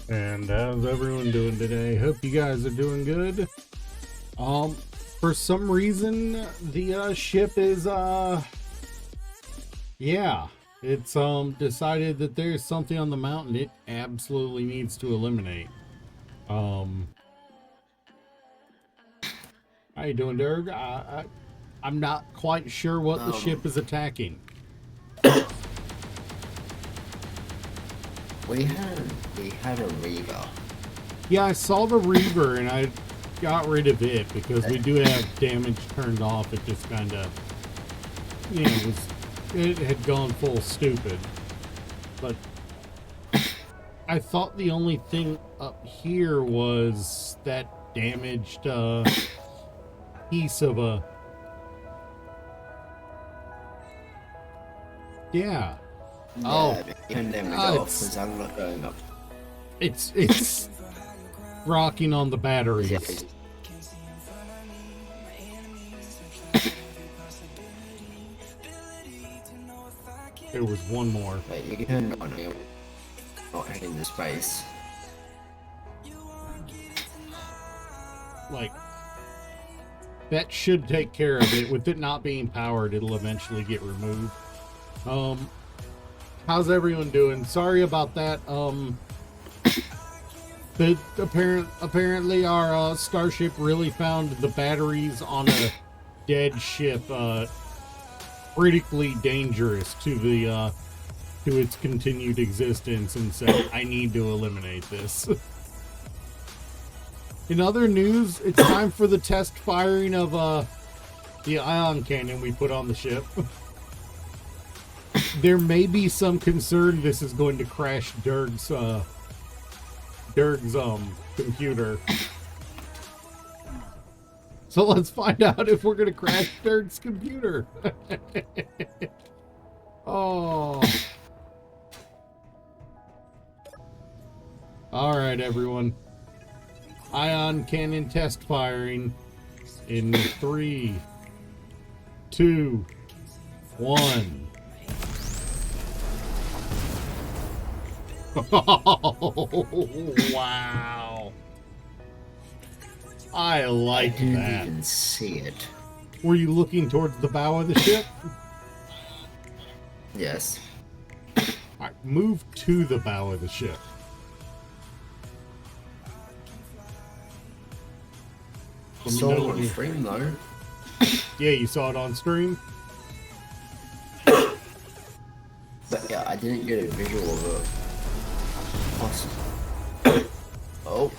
And how's everyone doing today? Hope you guys are doing good. For some reason, the ship is, yeah, it's, decided that there's something on the mountain it absolutely needs to eliminate. How you doing, Dirk? I'm not quite sure what the ship is attacking. We had a Reaver. Yeah, I saw the Reaver and I got rid of it because we do have damage turned off. It just kind of, you know, it had gone full stupid. But I thought the only thing up here was that damaged piece of a, yeah. Oh, turn them off because I'm not going up. It's rocking on the batteries. Yeah. There was one more. Wait, you can turn it on. You're not heading to space. Like, that should take care of it. With it not being powered, it'll eventually get removed. How's everyone doing? Sorry about that. Apparently our starship really found the batteries on a dead ship critically dangerous to the to its continued existence, and said, I need to eliminate this. In other news, it's time for the test firing of the ion cannon we put on the ship. There may be some concern this is going to crash Dirk's computer. So let's find out if we're going to crash Dirk's computer. Oh. All right, everyone. Ion cannon test firing in 3, 2, 1. Wow. I like didn't that. even see it. Were you looking towards the bow of the ship? Yes. Alright, move to the bow of the ship. Let me Saw know it when on you- stream though. Yeah, you saw it on stream? But yeah, I didn't get a visual of it. Oh,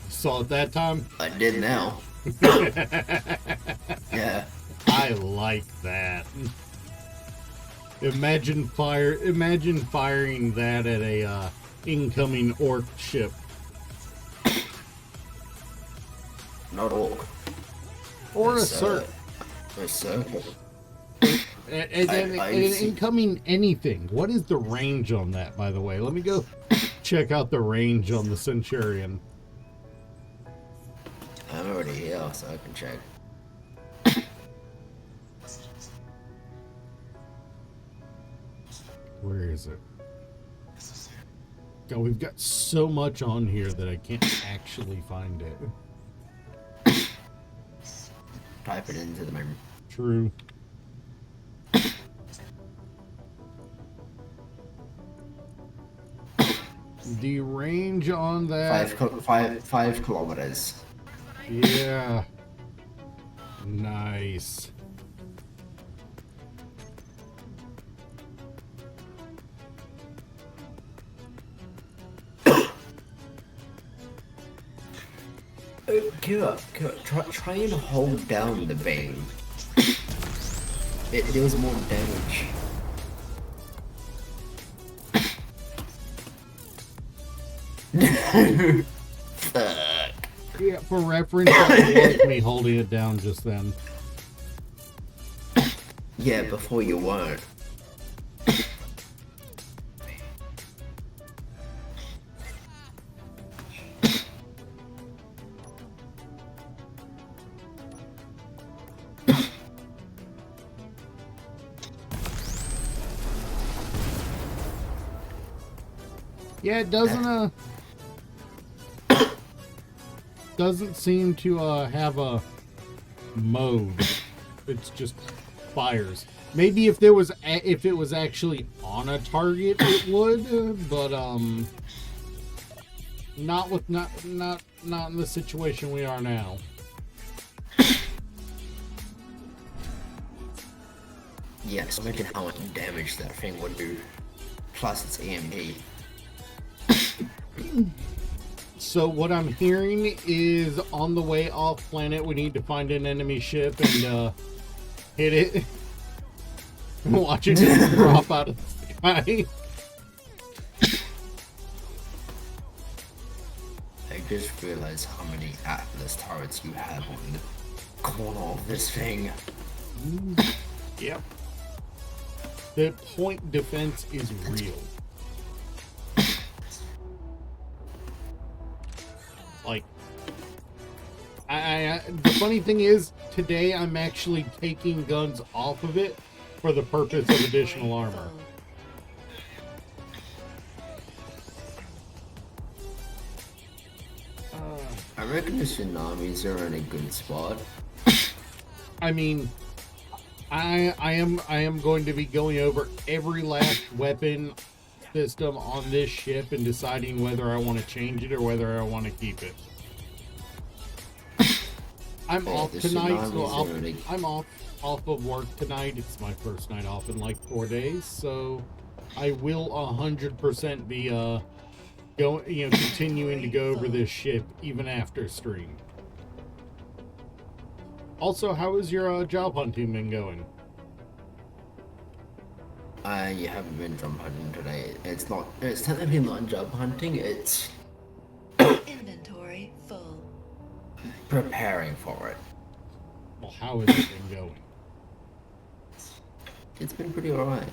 Saw it that time? I did now. Yeah. I like that. Imagine firing that at a incoming orc ship. Not orc. Or a It's, circ. A circle. And then I an see. incoming anything. What is the range on that, by the way? Let me go check out the range on the Centurion. I'm already here, so I can check. Where is it? God, we've got so much on here that I can't actually find it. Type it into the memory. True. The range on that... 5 kilometers. Yeah. Nice. Kira, try and hold down the beam. It deals more damage. Fuck. Yeah, for reference, that was me holding it down just then. Yeah, before you weren't. Yeah, it doesn't doesn't seem to have a mode. It's just fires. Maybe if there was if it was actually on a target, it would, but not with not in the situation we are now. Yes, imagine how much damage that thing would do. Plus it's EMP. So what I'm hearing is on the way off planet, we need to find an enemy ship and hit it. Watch it just drop out of the sky. I just realized how many Atlas turrets you have on the corner of this thing. Yep. The point defense is real. Like, the funny thing is, today I'm actually taking guns off of it for the purpose of additional armor. I reckon the tsunamis are in a good spot. I mean, I am going to be going over every last weapon system on this ship and deciding whether I want to change it or whether I want to keep it. I'm Yeah, off the tonight, so tsunamis are really- I'm off of work tonight. It's my first night off in like 4 days, so I will 100% be continuing to go over this ship even after stream. Also, how is your job hunting been going? You haven't been job hunting today. It's technically not job hunting, it's Inventory full. preparing for it. Well, how has it been going? It's been pretty alright.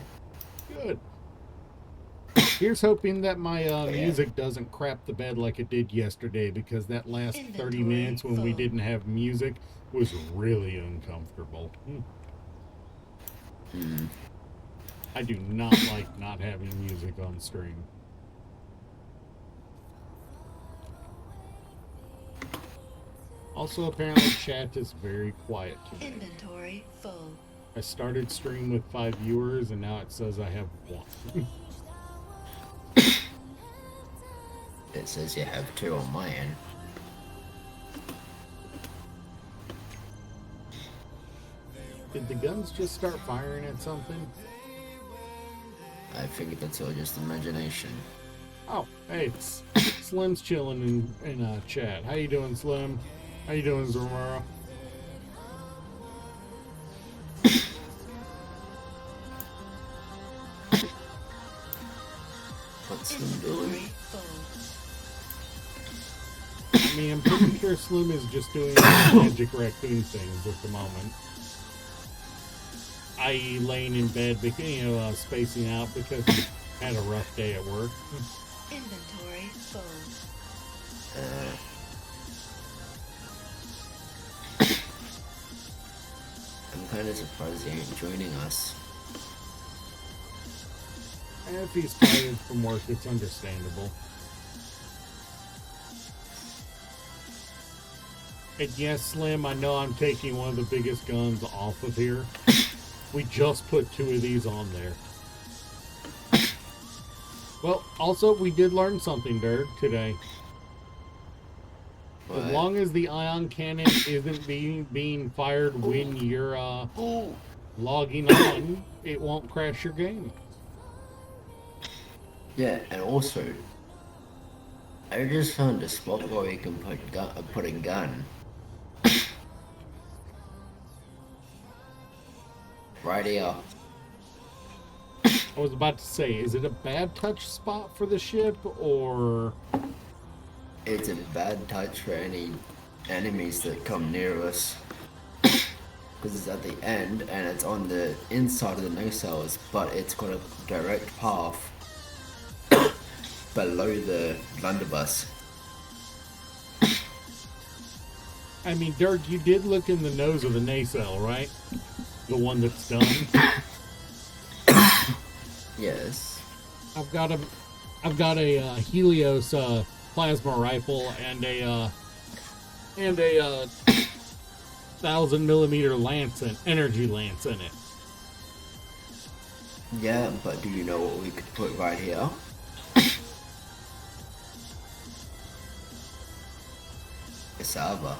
Good. Here's hoping that my Yeah. music doesn't crap the bed like it did yesterday, because that last 30 minutes when we full. didn't have music was really uncomfortable. I do not like not having music on stream. Also, apparently chat is very quiet today. Inventory full. I started stream with 5 viewers and now it says I have 1. It says you have 2 on my end. Did the guns just start firing at something? I figured that's all just imagination. Oh, hey, it's Slim's chilling in chat. How you doing, Slim? How you doing, Zamora? What's the Inventory doing? full. I mean, I'm pretty sure Slim is just doing magic raccoon things at the moment. I.e. laying in bed, spacing out because he had a rough day at work. Inventory full. I'm kind of surprised he ain't joining us. And if he's tired from work, it's understandable. And yes, Slim, I know I'm taking one of the biggest guns off of here. We just put 2 of these on there. Well, also, we did learn something, Dirk, today. What? As long as the ion cannon isn't being fired when you're logging on, it won't crash your game. Yeah, and also, I just found a spot where you can put a gun. Right here. I was about to say, is it a bad touch spot for the ship, or... It's a bad touch for any enemies that come near us. Because it's at the end, and it's on the inside of the nacelles, but it's got a direct path below the blunderbuss. I mean, Dirk, you did look in the nose of the nacelle, right? The one that's done. Yes. I've got a Helios plasma rifle and a 1,000mm lance and energy lance in it. Yeah, but do you know what we could put right here? Cassava.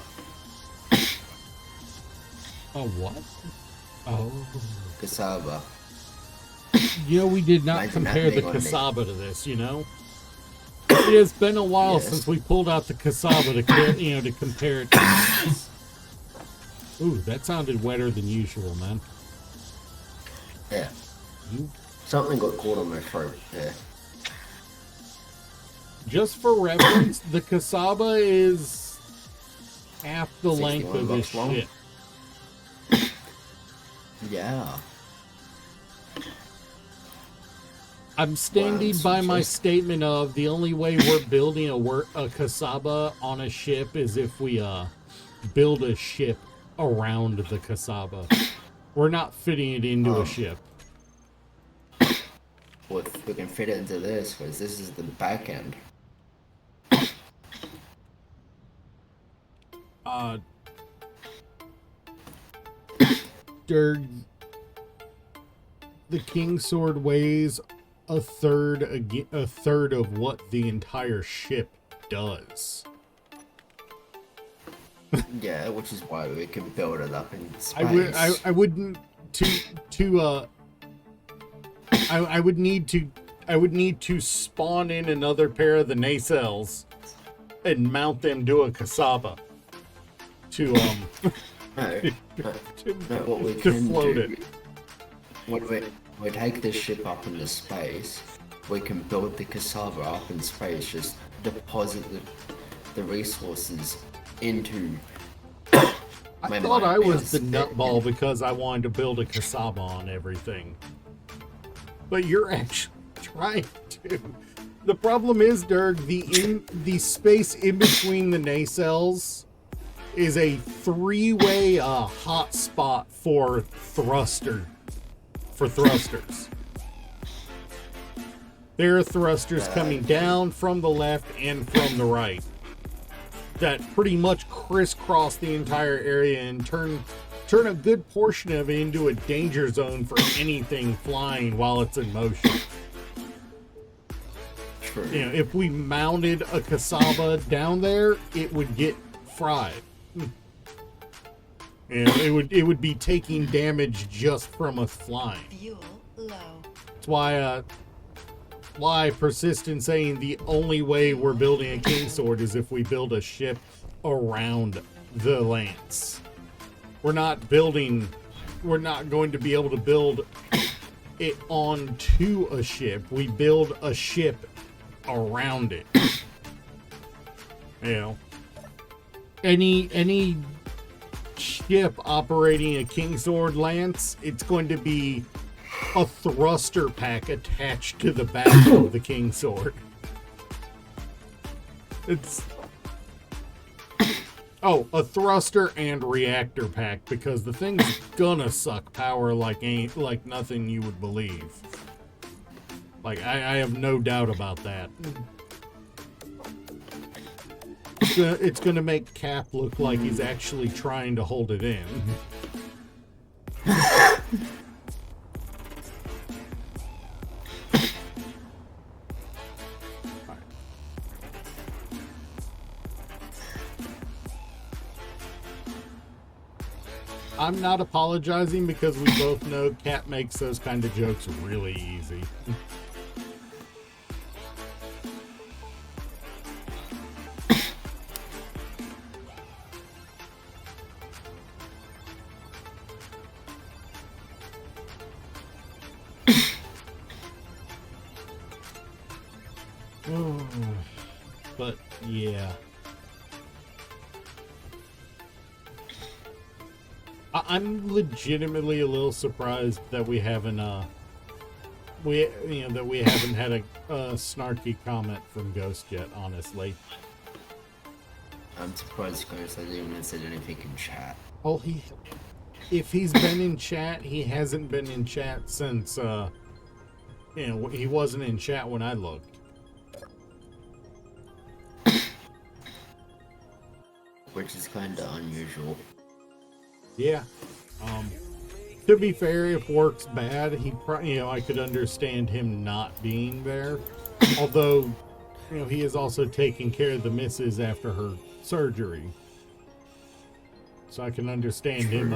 Oh, what? Oh. Cassava. You know, we did not Imagine that compare the being on me. cassava to this, you know? It has been a while Yes. since we pulled out the cassava to compare it to this. Ooh, that sounded wetter than usual, man. Yeah. You, Something got caught on my throat there. just for reference, the cassava is half the length 61 of this bucks long. shit. Yeah. I'm standing Wow, by my just- statement of the only way we're building a cassava on a ship is if we build a ship around the cassava. We're not fitting it into a ship. Well, if we can fit it into this, because this is the back end. Durg, the King Sword weighs a third of what the entire ship does. Yeah, which is why we can build it up in space. I wouldn't I would need to spawn in another pair of the nacelles and mount them to a cassava to No, what we to can float do, it. when we take this ship up into space, we can build the cassava up in space, just deposit the resources into... I thought I was the nutball because I wanted to build a cassava on everything. But you're actually trying to. The problem is, Dirk, the space in between the nacelles is a three-way hot spot for thrusters. There are thrusters coming down from the left and from the right that pretty much crisscross the entire area and turn a good portion of it into a danger zone for anything flying while it's in motion. True. You know, if we mounted a Kasaba down there, it would get fried. You know, it would be taking damage just from us flying. Fuel low. That's why I persist in saying the only way we're building a Kingsword is if we build a ship around the lance. We're not going to be able to build it onto a ship. We build a ship around it. You know, any ship operating a Kingsword lance, it's going to be a thruster pack attached to the back of the Kingsword. It's a thruster and reactor pack, because the thing's gonna suck power like nothing you would believe. Like, I have no doubt about that. It's gonna make Cap look like he's actually trying to hold it in. I'm not apologizing because we both know Cap makes those kind of jokes really easy. But yeah. I'm legitimately a little surprised that we haven't had a snarky comment from Ghost yet, honestly. I'm surprised Ghost hasn't even said anything in chat. Oh, if he's been in chat, he hasn't been in chat since he wasn't in chat when I looked. Which is kinda unusual. Yeah. To be fair, if work's bad, I could understand him not being there. Although, he is also taking care of the missus after her surgery. So I can understand him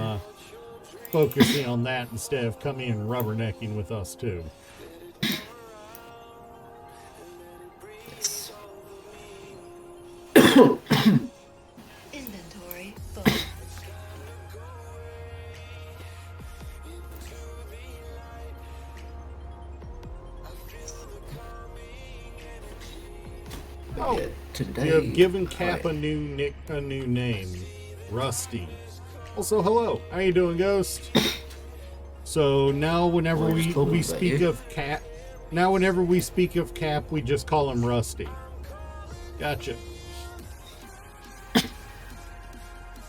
focusing on that instead of coming and rubbernecking with us too. Yes. Inventory full. Oh, Yeah, today, you have given Cap a new name, Rusty. Also, hello. How you doing, Ghost? So now, whenever we speak of Cap, we just call him Rusty. Gotcha.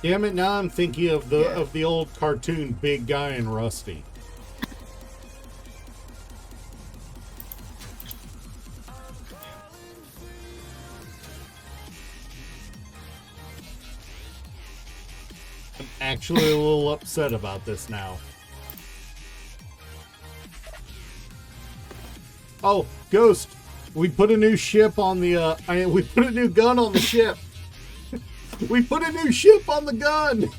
Damn it! Now I'm thinking of the old cartoon Big Guy and Rusty. I'm actually a little upset about this now. Oh, Ghost! We put a new ship on the. We put a new gun on the ship. We put a new ship on the gun.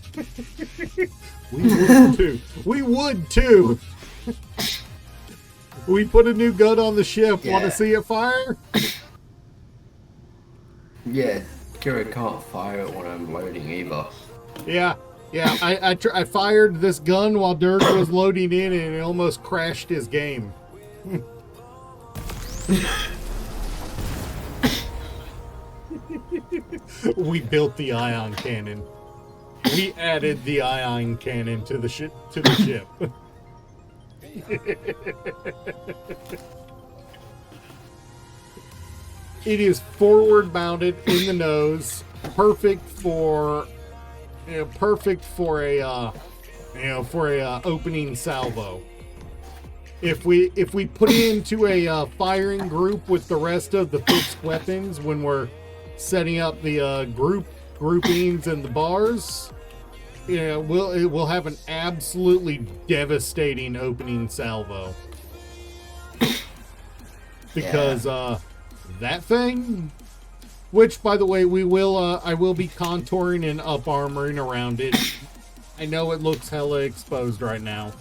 We would too. We would too. We put a new gun on the ship. Yeah. Want to see it fire? Yeah, Kira can't fire it when I'm loading either. Yeah. I fired this gun while Dirk was loading in, and it almost crashed his game. We built the ion cannon. We added the ion cannon to the ship. It is forward mounted in the nose, perfect for opening salvo. If we put it into a firing group with the rest of the fixed weapons when we're setting up the groupings and the bars, it will have an absolutely devastating opening salvo. Because that thing, which by the way I will be contouring and up armoring around it. I know it looks hella exposed right now.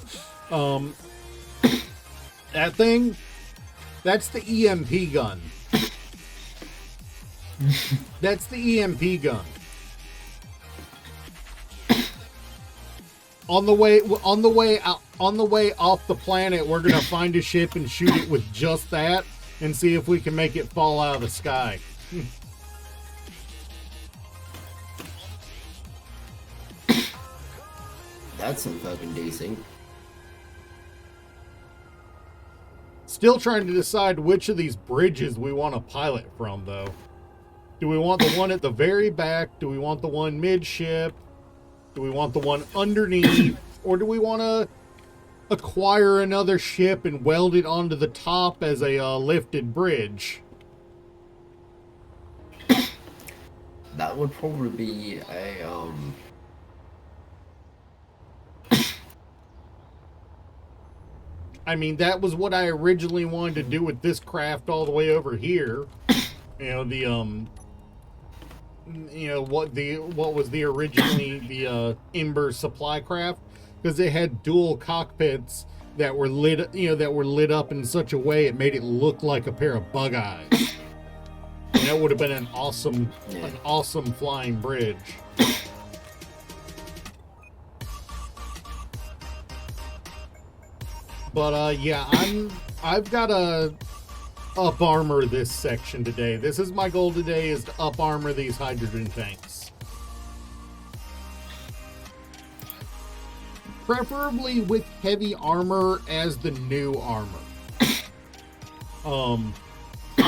That thing, that's the EMP gun. That's the EMP gun. On the way off the planet, we're gonna find a ship and shoot it with just that, and see if we can make it fall out of the sky. That's some fucking decent. Still trying to decide which of these bridges we want to pilot from, though. Do we want the one at the very back? Do we want the one midship? Do we want the one underneath? Or do we want to acquire another ship and weld it onto the top as a lifted bridge? That would probably be a I mean, that was what I originally wanted to do with this craft all the way over here. What was the originally the Ember supply craft, because they had dual cockpits that were lit up in such a way it made it look like a pair of bug eyes. And that would have been an awesome flying bridge. But yeah, I've got to up armor this section today. This is my goal today, is to up armor these hydrogen tanks. Preferably with heavy armor as the new armor. I'm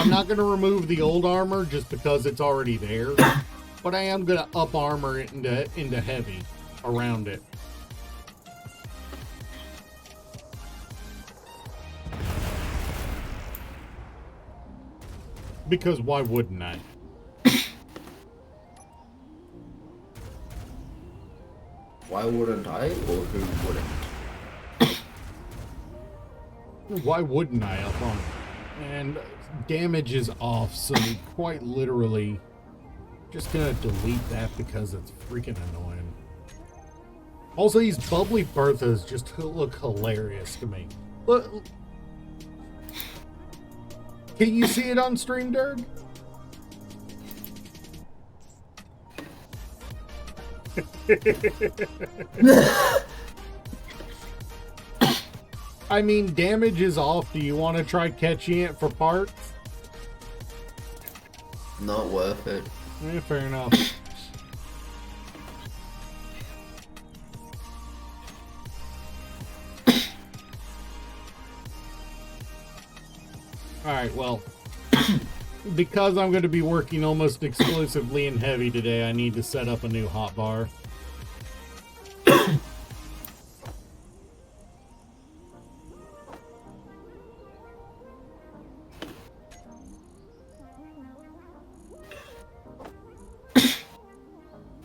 not going to remove the old armor just because it's already there, but I am going to up armor it into heavy around it. Because why wouldn't I? Why wouldn't I, or who wouldn't? Why wouldn't I up on it? And damage is off, so quite literally just gonna delete that because it's freaking annoying. Also, these bubbly Berthas just look hilarious to me. Look, can you see it on stream, Dirk? I mean, damage is off. Do you want to try catching it for parts? Not worth it. Yeah, fair enough. Alright, well, because I'm going to be working almost exclusively in heavy today, I need to set up a new hotbar.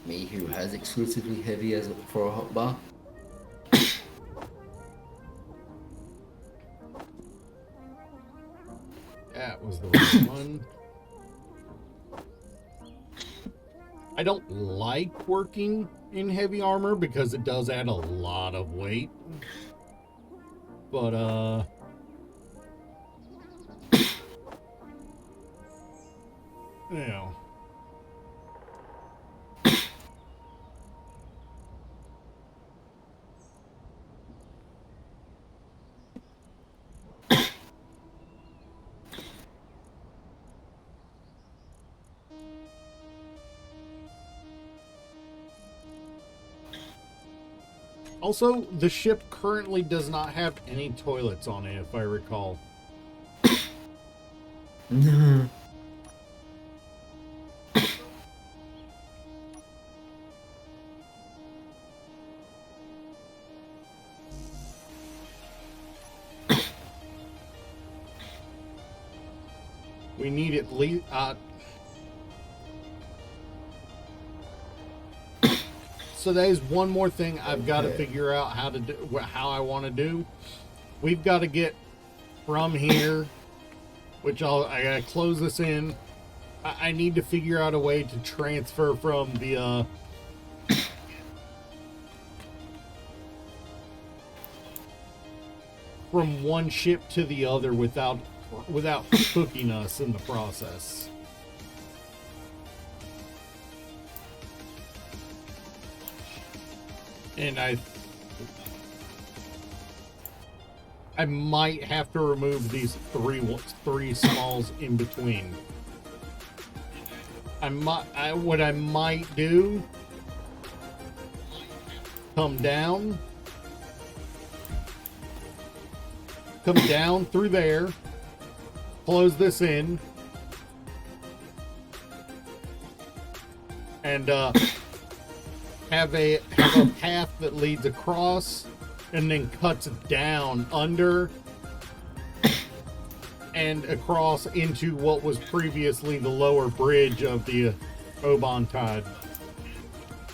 Me, who has exclusively heavy as for a hotbar. That was the right one. I don't like working in heavy armor because it does add a lot of weight. But, you know. Also, the ship currently does not have any toilets on it, if I recall. We need at least. So that is one more thing I've got to figure out how to do. How I want to do. We've got to get from here, which I gotta close this in. I need to figure out a way to transfer from the from one ship to the other without cooking us in the process. And I might have to remove these three smalls in between. What I might do, come down through there, close this in, and have a path that leads across and then cuts down under and across into what was previously the lower bridge of the Oban Tide.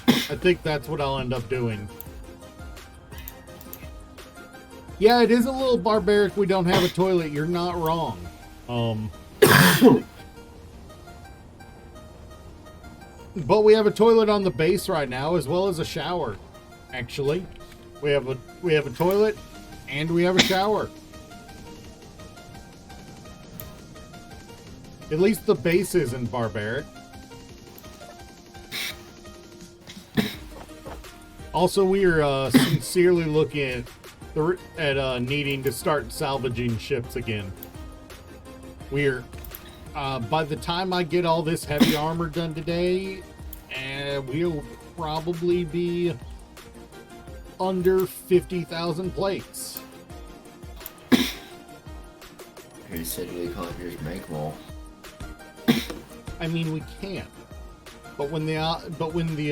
I think that's what I'll end up doing. Yeah, it is a little barbaric we don't have a toilet. You're not wrong. But we have a toilet on the base right now, as well as a shower. Actually, we have a toilet and we have a shower. At least the base isn't barbaric. Also, we are sincerely looking at needing to start salvaging ships again. We're by the time I get all this heavy armor done today, we'll probably be under 50,000 plates. You said we can't just make more. I mean, we can't. But when the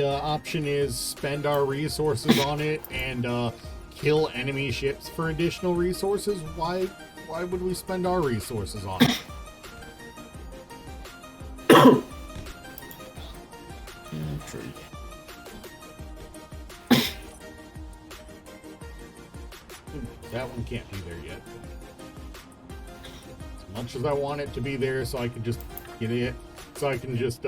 option is spend our resources on it and kill enemy ships for additional resources, why would we spend our resources on it? True. That one can't be there yet. As much as I want it to be there, so I can just get it. So I can just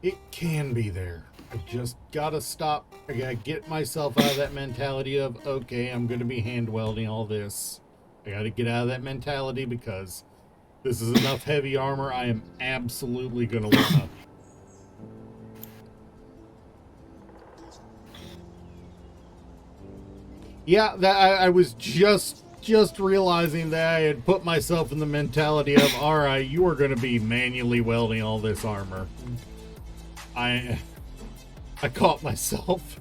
it can be there. I just gotta stop. I gotta get myself out of that mentality of, okay, I'm gonna be hand welding all this. I gotta get out of that mentality because this is enough heavy armor. I am absolutely gonna wanna. Yeah, that I was just realizing that I had put myself in the mentality of, all right, you are gonna be manually welding all this armor. I caught myself.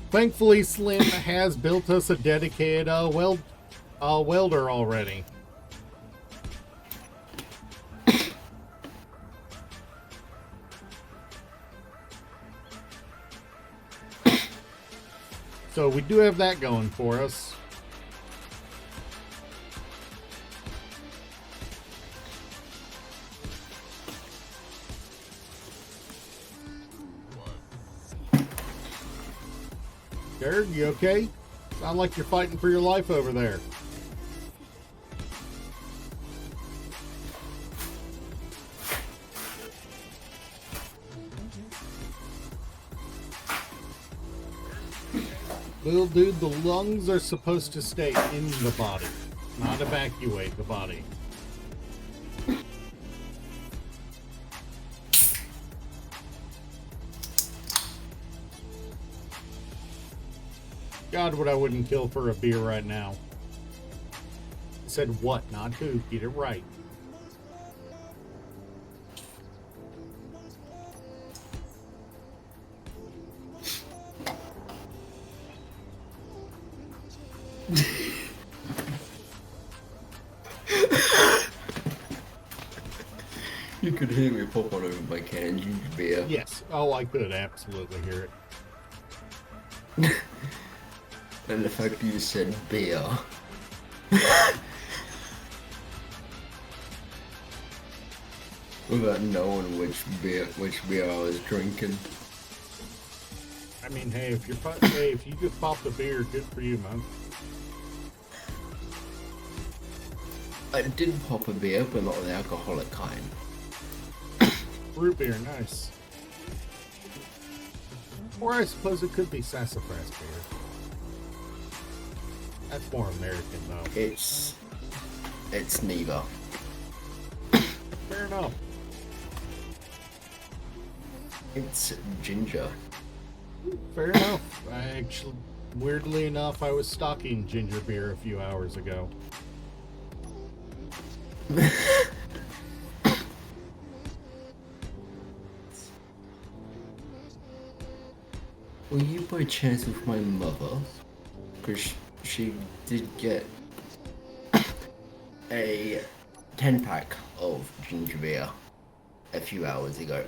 Thankfully, Slim has built us a dedicated welder already. So we do have that going for us. Derek, you okay? Sound like you're fighting for your life over there. Little dude, the lungs are supposed to stay in the body, not evacuate the body. God, what I wouldn't kill for a beer right now. I said what, not who. Get it right. You could hear me pop on over my can of ginger beer. Yes. Oh, I could absolutely hear it. And the fact you said beer. Without knowing which beer I was drinking. I mean, hey, if you just popped a beer, good for you, man. I did pop a beer, but not the alcoholic kind. Root beer, nice. Or I suppose it could be sassafras beer. That's more American, though. It's neither. Fair enough. It's ginger. Fair enough. Weirdly enough, I was stocking ginger beer a few hours ago. Were you by chance with my mother? Because she did get a 10-pack of ginger beer a few hours ago.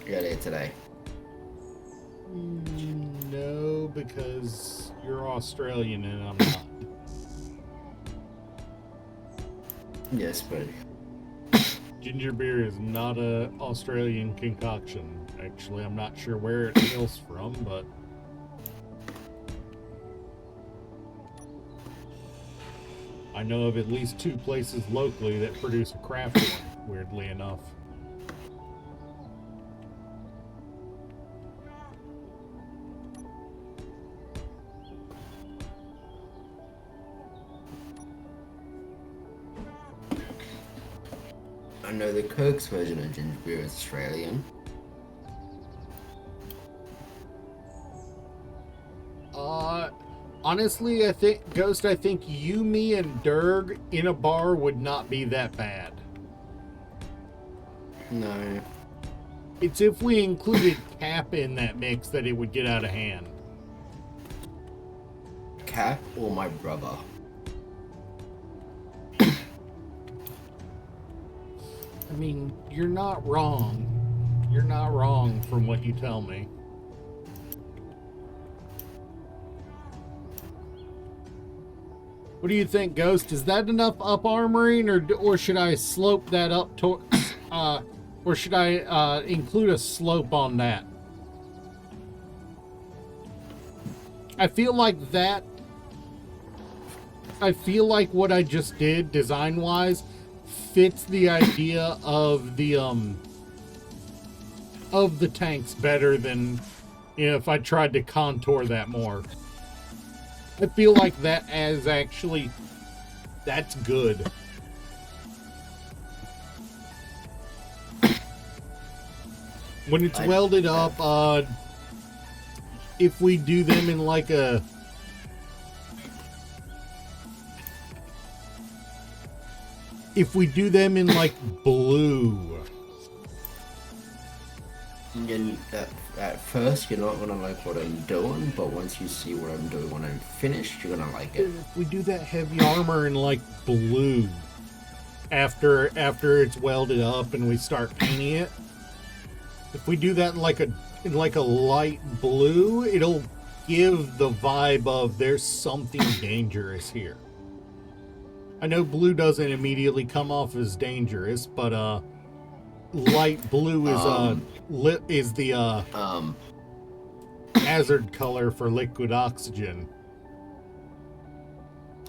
Earlier today. No, because you're Australian and I'm not. Yes, but Ginger beer is not a Australian concoction. Actually, I'm not sure where it hails from, but I know of at least 2 places locally that produce a craft one, weirdly enough. I know the Kirk's version of ginger beer is Australian. Honestly, I think you, me, and Derg in a bar would not be that bad. No. It's if we included Cap in that mix that it would get out of hand. Cap or my brother? I mean, you're not wrong. You're not wrong from what you tell me. What do you think, Ghost? Is that enough up armoring, or should I slope that up to, or should I include a slope on that? I feel like what I just did, design-wise, fits the idea of the tanks better than, you know, if I tried to contour that more. I feel like that as actually, that's good. When it's welded up, if we do them in like a, if we do them in like blue. And at first, you're not gonna like what I'm doing, but once you see what I'm doing when I'm finished, you're gonna like it. If we do that heavy armor in like blue, after it's welded up and we start painting it, if we do that in like a light blue, it'll give the vibe of there's something dangerous here. I know blue doesn't immediately come off as dangerous, but light blue is the hazard color for liquid oxygen.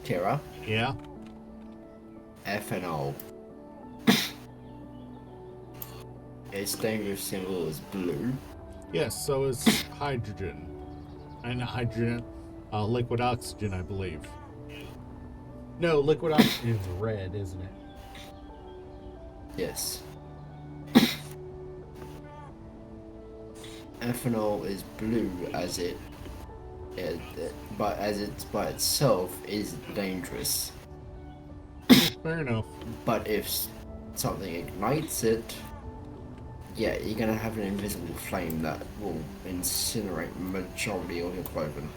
Kira, Yeah. FNO. Its dangerous symbol is blue. Yes, so is hydrogen. And hydrogen, liquid oxygen, I believe. No, liquid oxygen is red, isn't it? Yes. Ethanol is blue but as it's by itself is dangerous. Fair enough. But if something ignites it, yeah, you're gonna have an invisible flame that will incinerate majority of your clothing.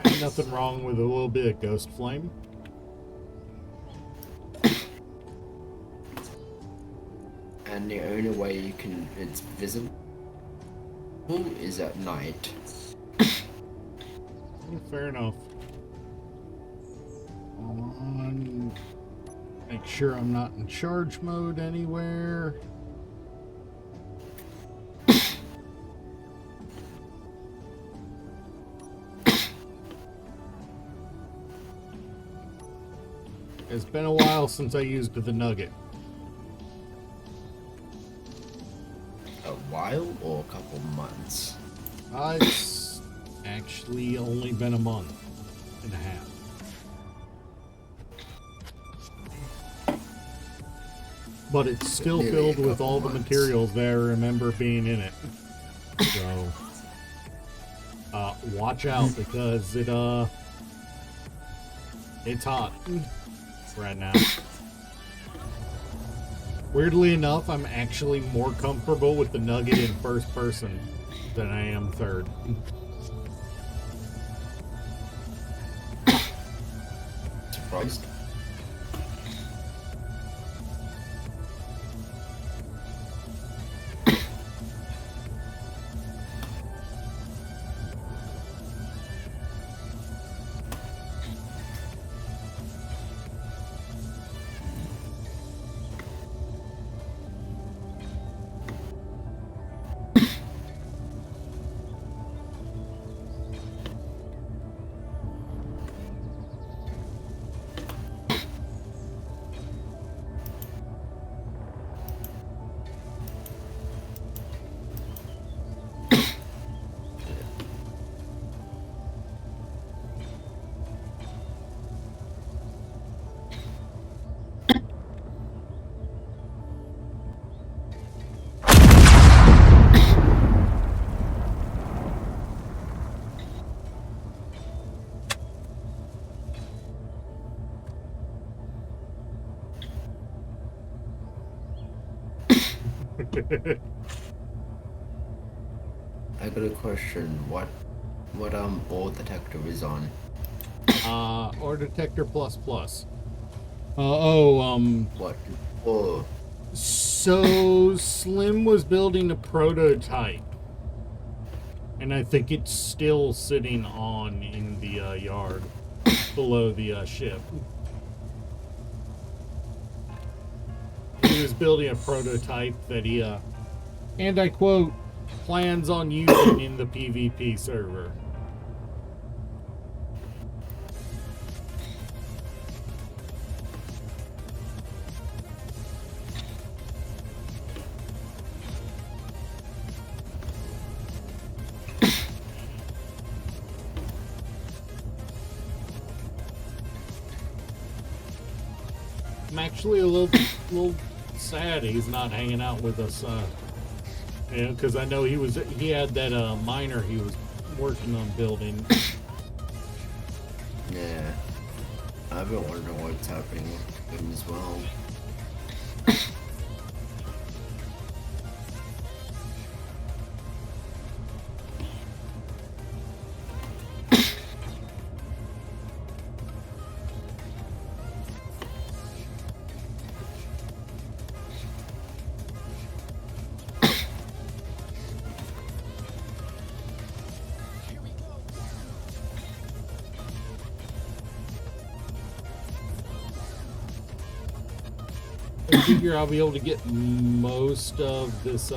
Ain't nothing wrong with a little bit of ghost flame. And the only way it's visible is at night. Fair enough. Make sure I'm not in charge mode anywhere. It's been a while since I used the nugget. A while or a couple months? It's actually only been a month and a half. But it's still Nearly a filled with couple all the months. materials that I remember being in it. So, watch out because it's hot right now. Weirdly enough, I'm actually more comfortable with the nugget in first person than I am third. Surprised? I got a question. What ore detector is on? Or detector plus plus. What? Oh, So Slim was building a prototype, and I think it's still sitting on in the yard below the ship. He was building a prototype that he, and I quote, plans on using in the PvP server. I'm actually a little sad he's not hanging out with us, because I know he had that miner he was working on building. yeah. I've been wondering what's happening with him as well. I figure I'll be able to get most of this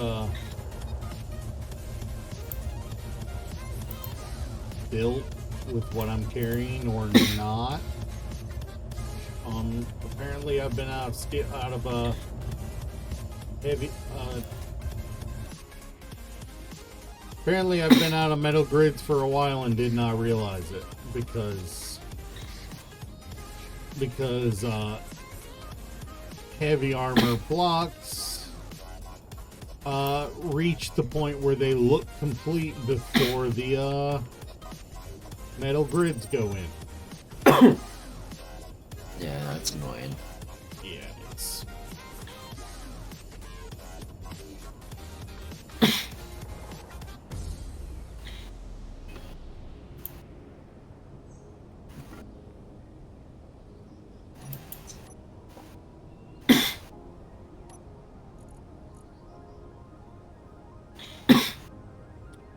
built with what I'm carrying or not. Apparently I've been out of heavy apparently I've been out of metal grids for a while and did not realize it because heavy armor blocks reach the point where they look complete before the metal grids go in. Yeah, that's annoying. Yeah, it's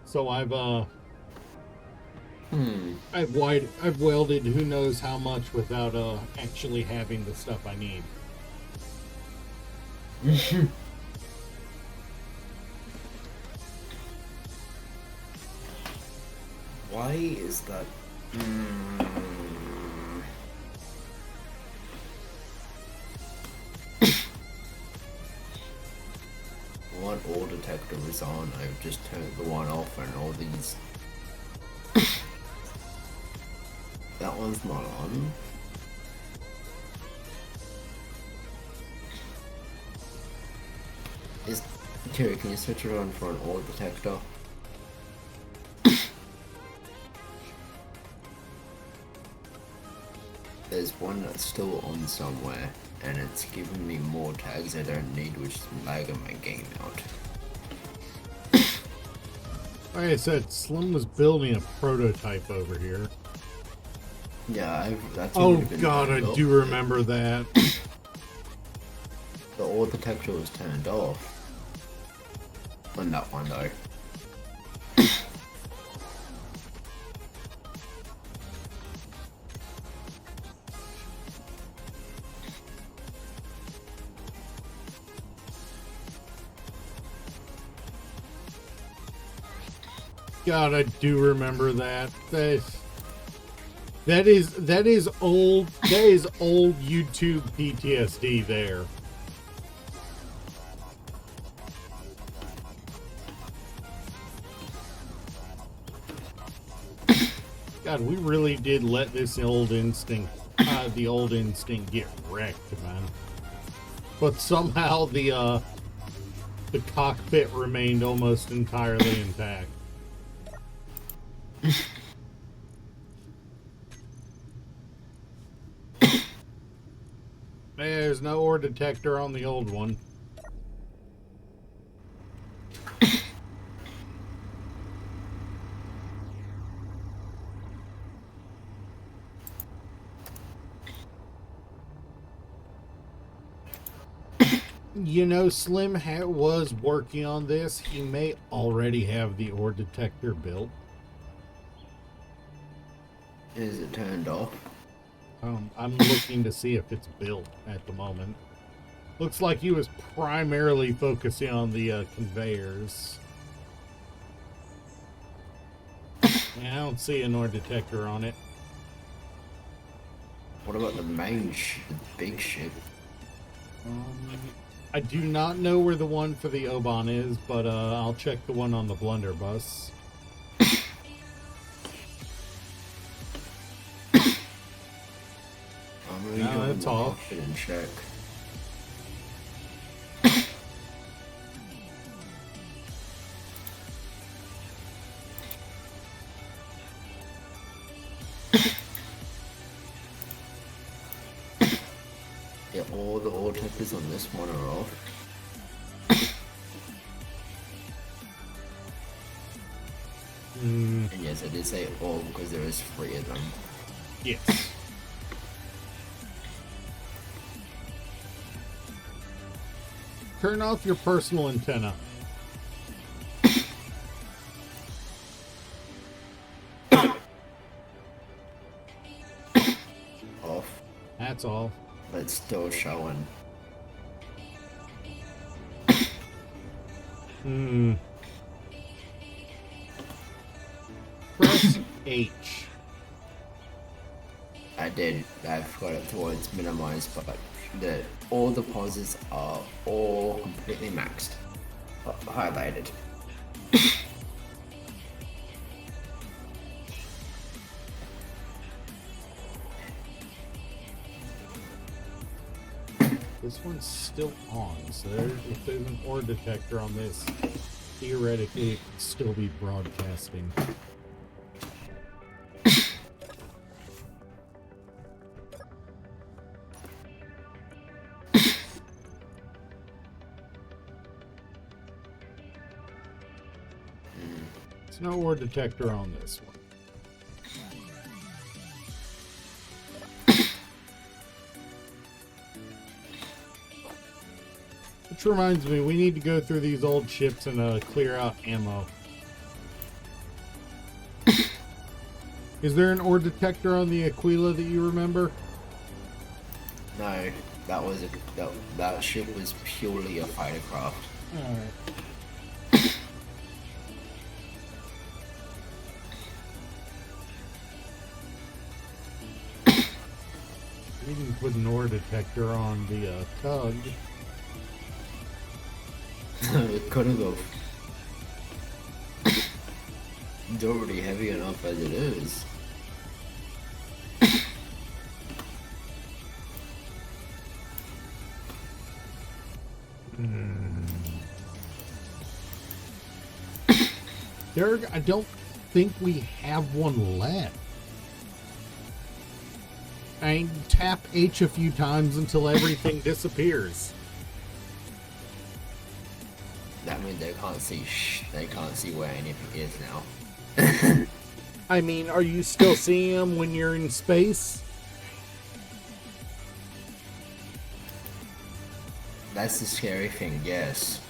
so I've welded who knows how much without actually having the stuff I need. Why is that? What ore detector is on? I've just turned the one off and all these... That one's not on. Terry, can you switch it on for an ore detector? There's one that's still on somewhere, and it's giving me more tags I don't need, which is lagging my game out. Like I said, Slim was building a prototype over here. Yeah, that's Oh already been god, I turned off. do remember that. The ore detector was turned off. On that one though. God, I do remember that. That is old YouTube PTSD there. God, we really did let this the old instinct get wrecked, man. But somehow the cockpit remained almost entirely intact. There's no ore detector on the old one. You know, Slim was working on this. He may already have the ore detector built. Is it turned off? I'm looking to see if it's built at the moment. Looks like he was primarily focusing on the conveyors. Yeah, I don't see an ore detector on it. What about the main the big ship? I do not know where the one for the Oban is, but I'll check the one on the blunderbuss. No, that's all. And check. Yeah, all the ore detectors on this one are off. And yes, I did say all because there is 3 of them. Yes. Turn off your personal antenna. Off, That's all. but it's still showing. Press H. I did. I've got it towards minimized, but all the pauses are all completely maxed, highlighted. This one's still on, so if there's an ore detector on this, theoretically it could still be broadcasting. There's no ore detector on this one. Which reminds me, we need to go through these old ships and clear out ammo. Is there an ore detector on the Aquila that you remember? No, that ship was purely a fighter craft. Alright. We can put an ore detector on the tug. It couldn't go. It's already heavy enough as it is. Derek, I don't think we have one left. I tap H a few times until everything disappears. That means they can't see. They can't see where anything is now. I mean, are you still seeing them when you're in space? That's the scary thing. Yes.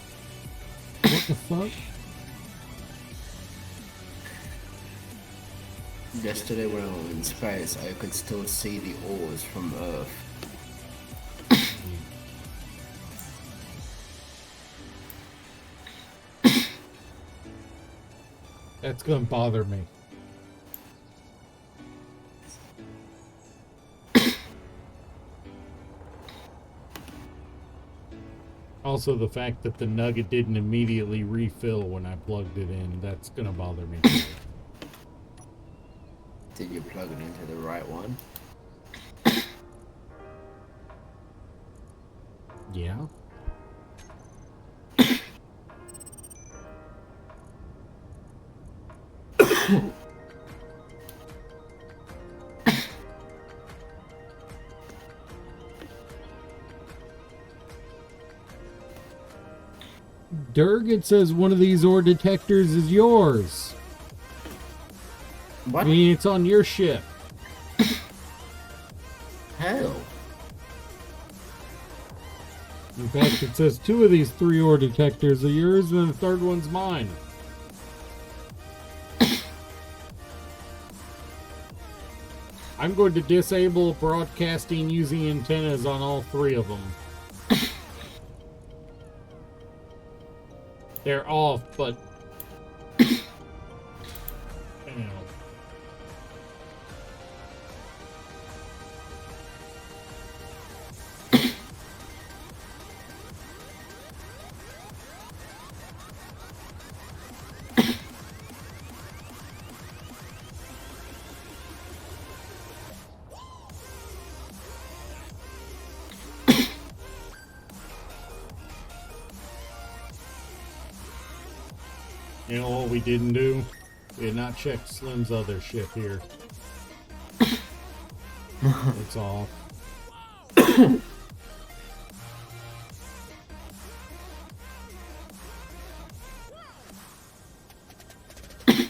What the fuck? Yesterday when I was in space, I could still see the ores from Earth. That's gonna bother me. Also, the fact that the nugget didn't immediately refill when I plugged it in, that's gonna bother me too. Did you plug it into the right one? Yeah. Durg, it says one of these ore detectors is yours. What? I mean, it's on your ship. Hell. In fact, it says 2 of these 3 ore detectors are yours and the 3rd one's mine. I'm going to disable broadcasting using antennas on all 3 of them. They're off, but... you know. You know what we didn't do? We had not checked Slim's other ship here. It's off.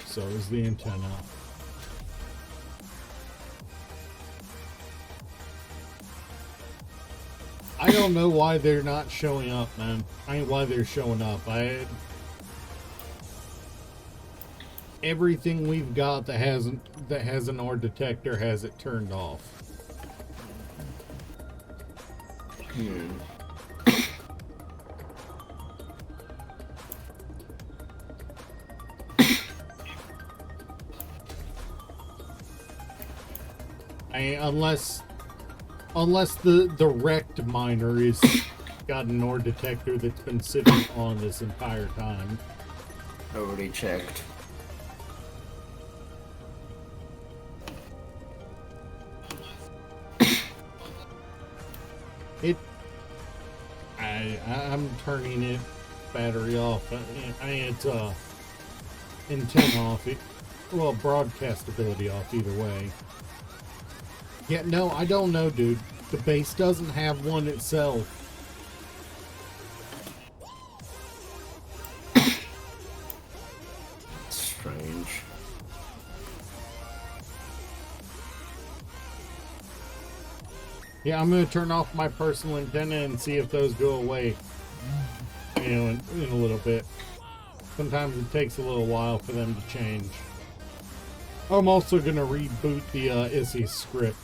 So is the antenna. I don't know why they're not showing up, man. I mean, why they're showing up. Everything we've got that has an ore detector has it turned off. Unless the wrecked miner is got an ore detector that's been sitting on this entire time. Already checked. I'm turning it battery off. It's antenna off. Well, broadcastability off either way. Yeah, no, I don't know, dude. The base doesn't have one itself. Strange. Yeah, I'm gonna turn off my personal antenna and see if those go away. You know, in a little bit. Sometimes it takes a little while for them to change. I'm also gonna reboot the Issy script.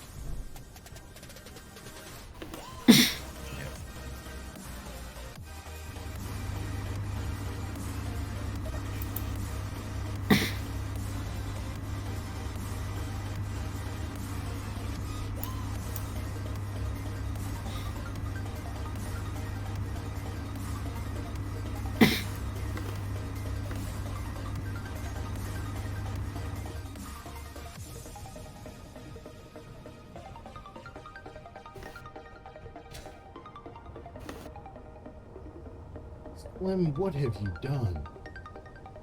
Slim, what have you done?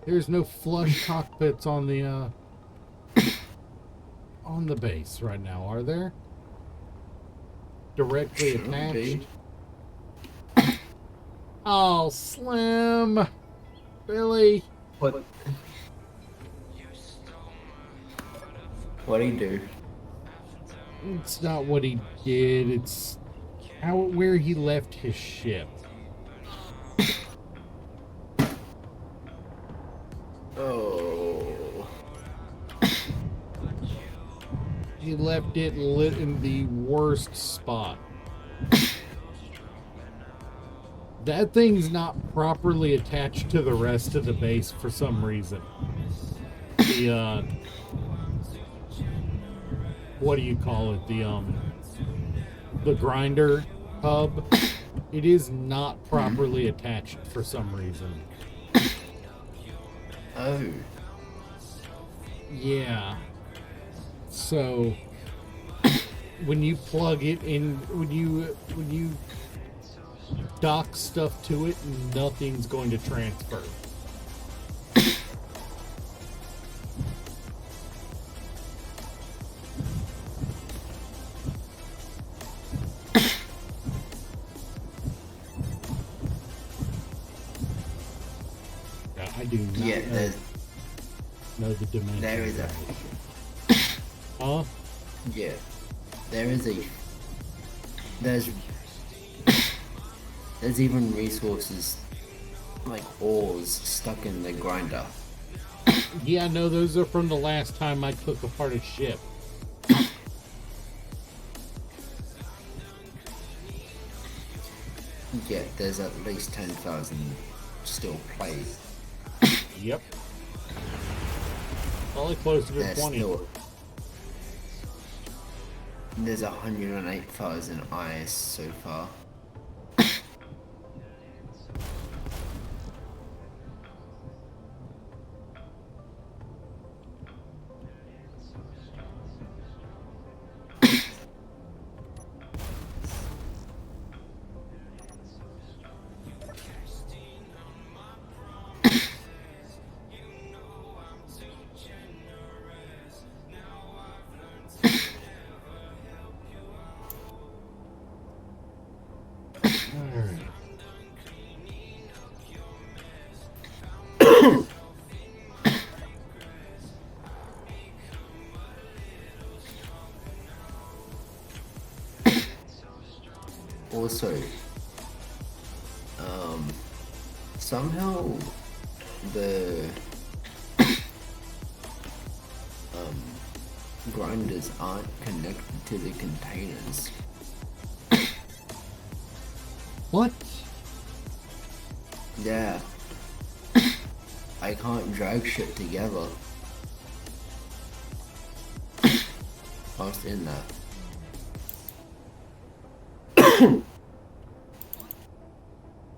There's no flush cockpits on the base right now, are there? Directly Should attached. be. Oh, Slim, Billy. What'd he do? It's not what he did. It's where he left his ship. Oh. He left it lit in the worst spot. That thing's not properly attached to the rest of the base for some reason. The what do you call it? The grinder hub. It is not properly attached for some reason. Oh. Yeah. So when you plug it in, when you dock stuff to it, nothing's going to transfer. Yeah, I do not Yeah, know the dimensions. there is a. Huh? Yeah. There is a. There's even resources like ores stuck in the grinder. Yeah, no, those are from the last time I took apart a ship. Yeah, there's at least 10,000 still played. Yep. Probably closer to There's 20. still. There's 108,000 eyes so far. Alright. Also, somehow the grinders aren't connected to the containers. What? Yeah. I can't drag shit together. Whilst in that.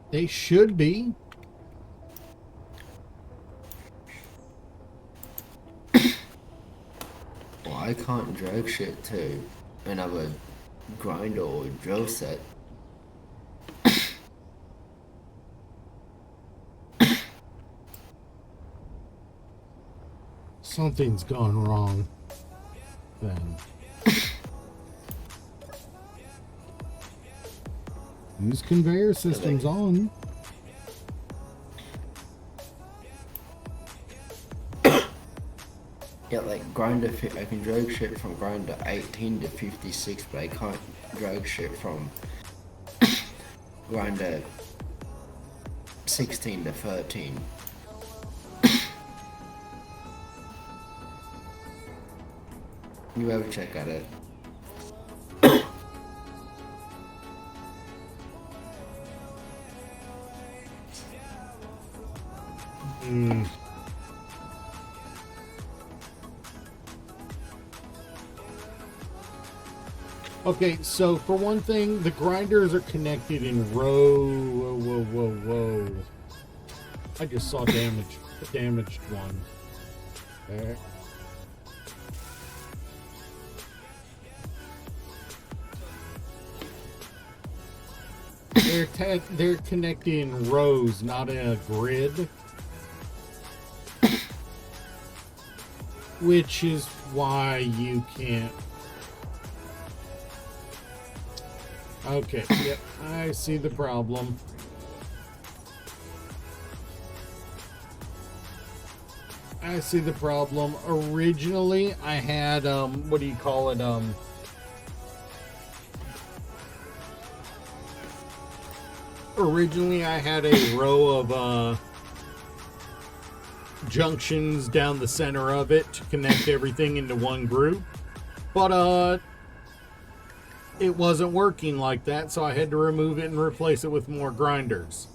They should be. Well, I can't drag shit to another grinder or drill set. Something's gone wrong. Then. Use conveyor systems on. Yeah, like grinder, I can drag shit from grinder 18 to 56, but I can't drag shit from grinder 16 to 13. You have a check at it. Hmm. Okay, so for one thing, the grinders are connected in row. Whoa. I just saw a damaged one. There. They're connected in rows, not in a grid. Which is why you can't. Okay, yep, I see the problem. I see the problem. Originally, I had, what do you call it, originally I had a row of, junctions down the center of it to connect everything into one group. But, it wasn't working like that, so I had to remove it and replace it with more grinders.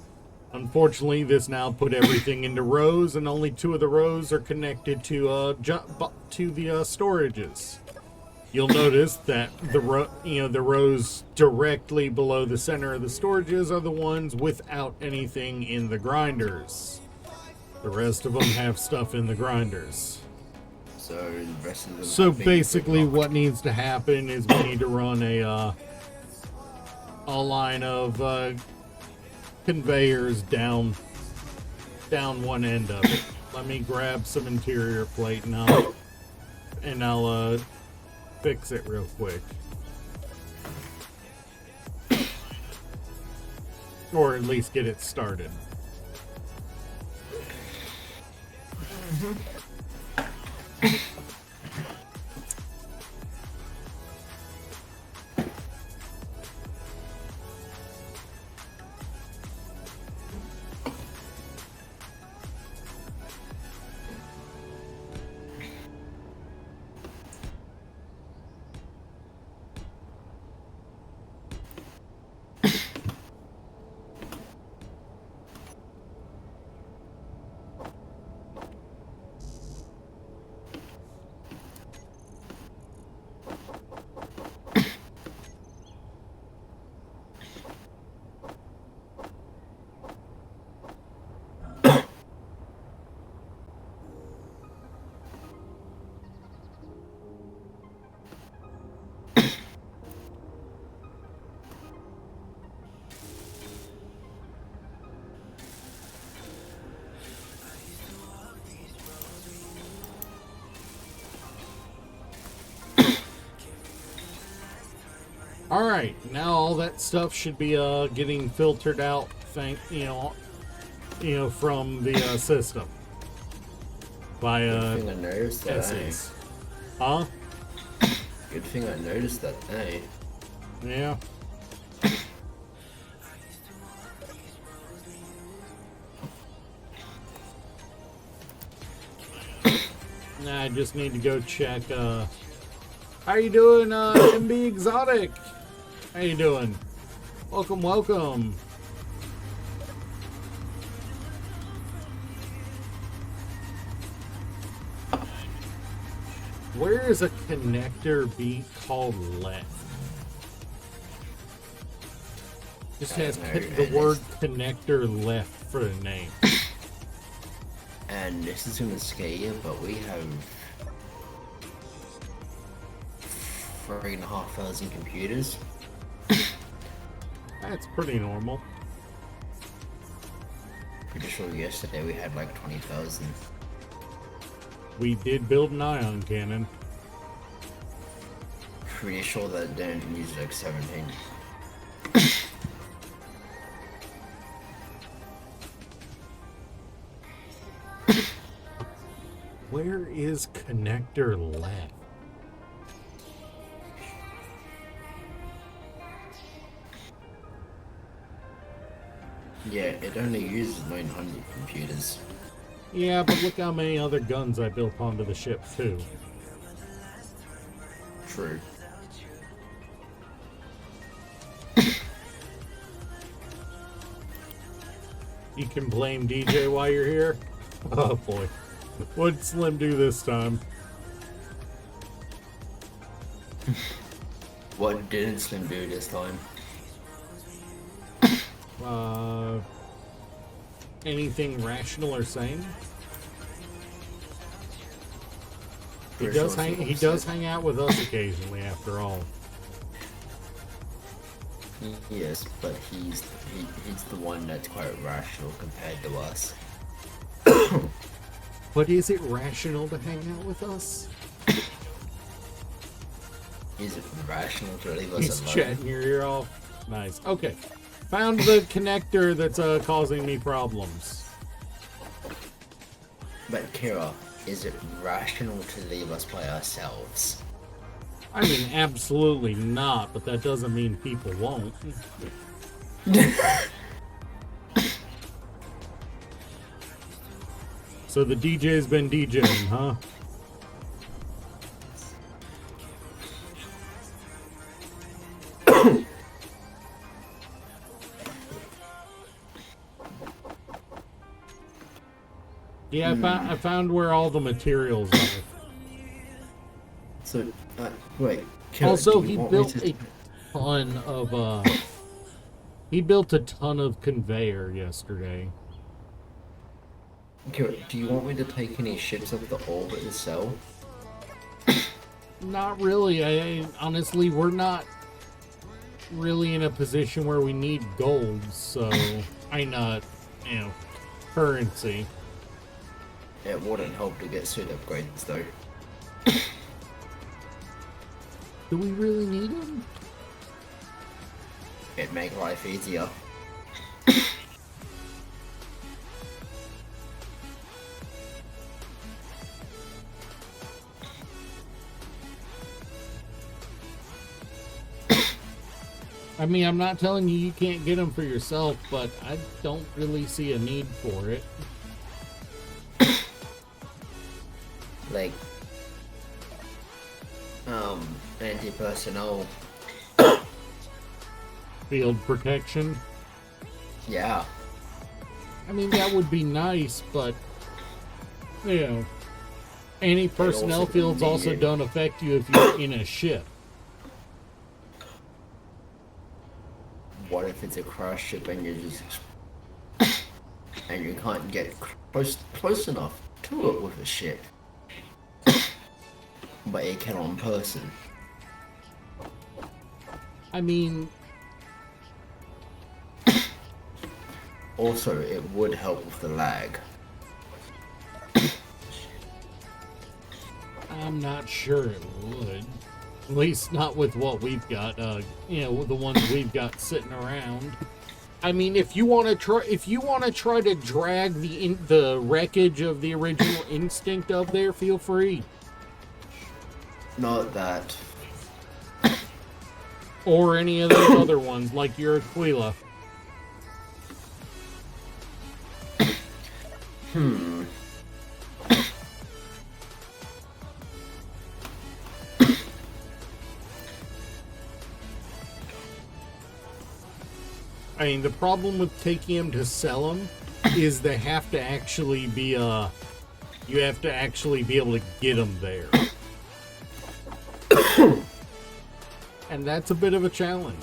Unfortunately, this now put everything into rows, and only 2 of the rows are connected to the storages. You'll notice that the rows directly below the center of the storages are the ones without anything in the grinders. The rest of them have stuff in the grinders. So the rest of them. So basically, what needs to happen is we need to run a line of conveyors down one end of it. Let me grab some interior plate and I'll fix it real quick, or at least get it started. All right, now all that stuff should be getting filtered out. From the system by Good thing I noticed that. essays. Huh? Good thing I noticed that. Hey. Yeah. Nah, I just need to go check. How you doing, MB Exotic? How you doing? Welcome. Where is a connector be called left? Just has the word connector left for the name. And this is gonna scare you, but we have 3,500 computers. That's pretty normal. Pretty sure yesterday we had like 20,000. We did build an ion cannon. Pretty sure that didn't use like 17. Where is connector left? Yeah, it only uses 900 computers. Yeah, but look how many other guns I built onto the ship too. True. You can blame DJ while you're here. Oh boy. What'd Slim do this time? What didn't Slim do this time? Anything rational or sane? He Pretty does sure hang. Slim He said- does hang out with us occasionally. After all, Yes, but he's the one that's quite rational compared to us. but is it rational to hang out with us? Is it rational to leave us He's alone? chatting your ear off. Nice. Okay, found the connector that's causing me problems. But Kira, is it rational to leave us by ourselves? I mean, absolutely not. But that doesn't mean people won't. So the DJ's been DJing, huh? Yeah, I found where all the materials are. So, wait. Kira, Also, do you he want me built to- a ton of he built a ton of conveyor yesterday. Kira, do you want me to take any ships off the orbit and sell? Not really. I honestly, we're not really in a position where we need gold, so currency. It wouldn't help to get suit upgrades though. Do we really need them? It'd make life easier. I mean, I'm not telling you you can't get them for yourself, but I don't really see a need for it. Like, anti-personnel. Field protection. Yeah. I mean, that would be nice, but any personnel also fields also needed. don't affect you if you're in a ship. What if it's a crash ship and you and you can't get close enough to it with a ship, but you can on person? I mean, Also, it would help with the lag. I'm not sure it would. At least not with what we've got. With the ones we've got sitting around. I mean, if you want to try to drag the wreckage of the original Instinct up there, feel free. Not that. Or any of those other ones, like your Aquila. I mean, the problem with taking them to sell them is they have to actually be you have to actually be able to get them there. And that's a bit of a challenge.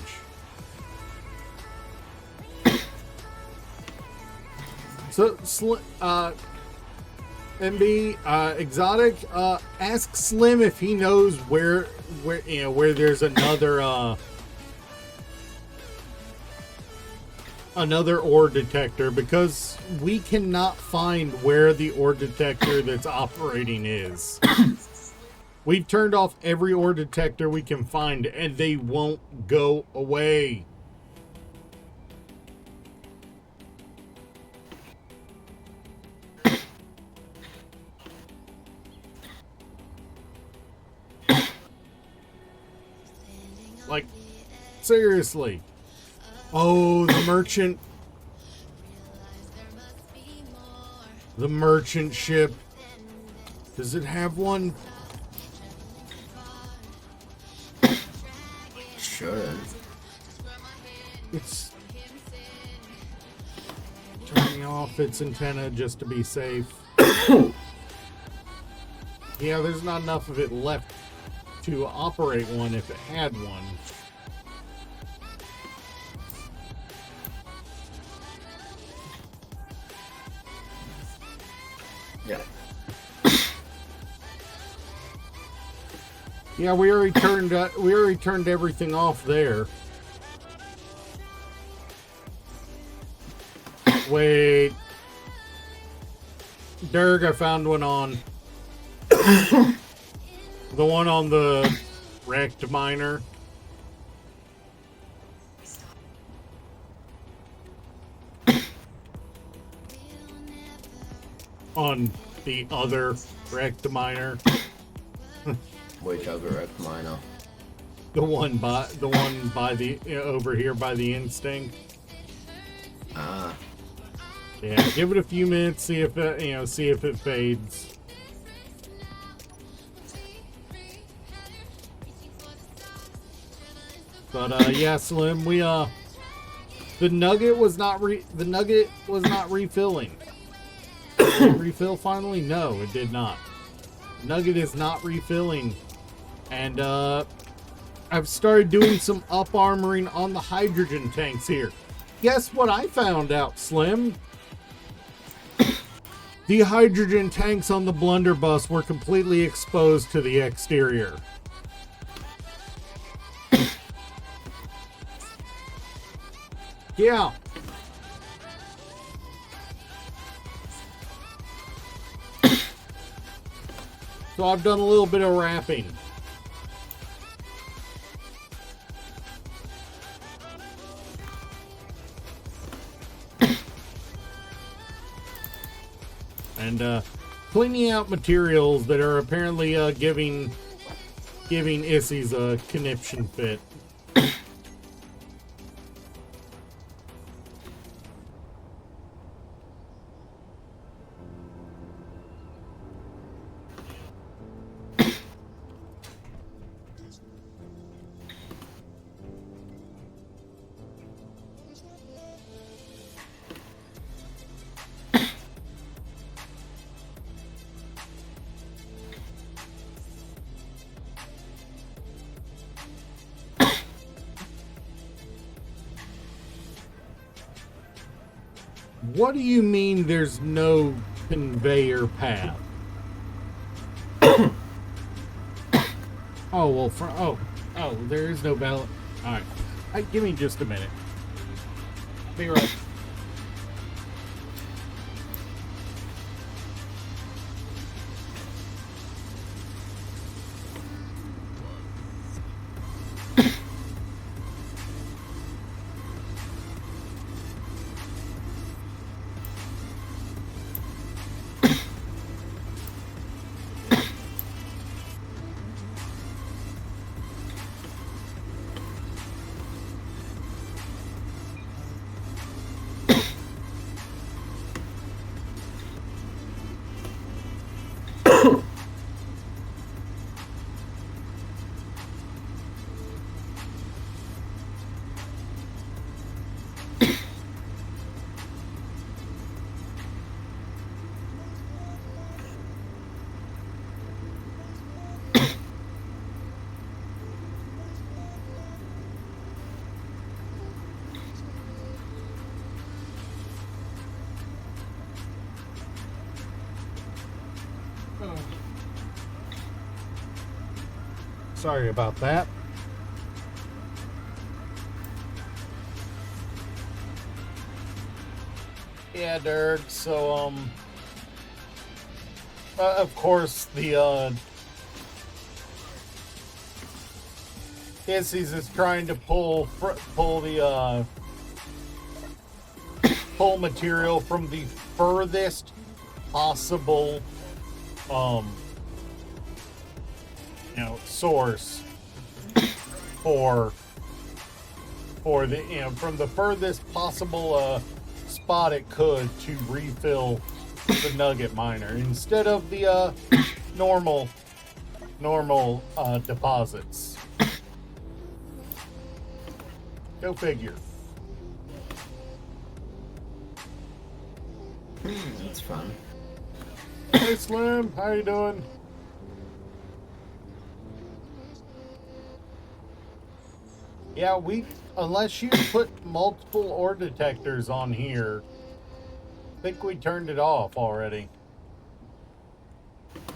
So, MB, Exotic, ask Slim if he knows where there's another ore detector, because we cannot find where the ore detector that's operating is. We've turned off every ore detector we can find, and they won't go away. Like, seriously. Oh, the merchant. The merchant ship. Does it have one? It's turning off its antenna just to be safe. Yeah, there's not enough of it left to operate one if it had one. Yeah. Yeah, we already turned everything off there. Wait. Derg, I found one on. The one on the wrecked miner. On the other wrecked miner. Which other wrecked miner? The one by the over here by the instinct. Ah. Yeah, give it a few minutes, see if it, see if it fades. But yeah, Slim, we the nugget was not refilling. Did it refill finally? No, it did not. Nugget is not refilling, and I've started doing some up armoring on the hydrogen tanks here. Guess what I found out, Slim? The hydrogen tanks on the blunderbuss were completely exposed to the exterior. Yeah. So I've done a little bit of wrapping. And cleaning out materials that are apparently giving Issies a conniption fit. What do you mean there's no conveyor path? Oh, well, oh, there is no ballot. All right, give me just a minute. Be right. Sorry about that. Yeah, Dirk. So, of course, the Issies is trying to pull material from the furthest possible source for the from the furthest possible spot it could to refill the nugget miner instead of the normal deposits. Go figure. That's fun. Hey Slim, how you doing? Yeah, unless you put multiple ore detectors on here, I think we turned it off already.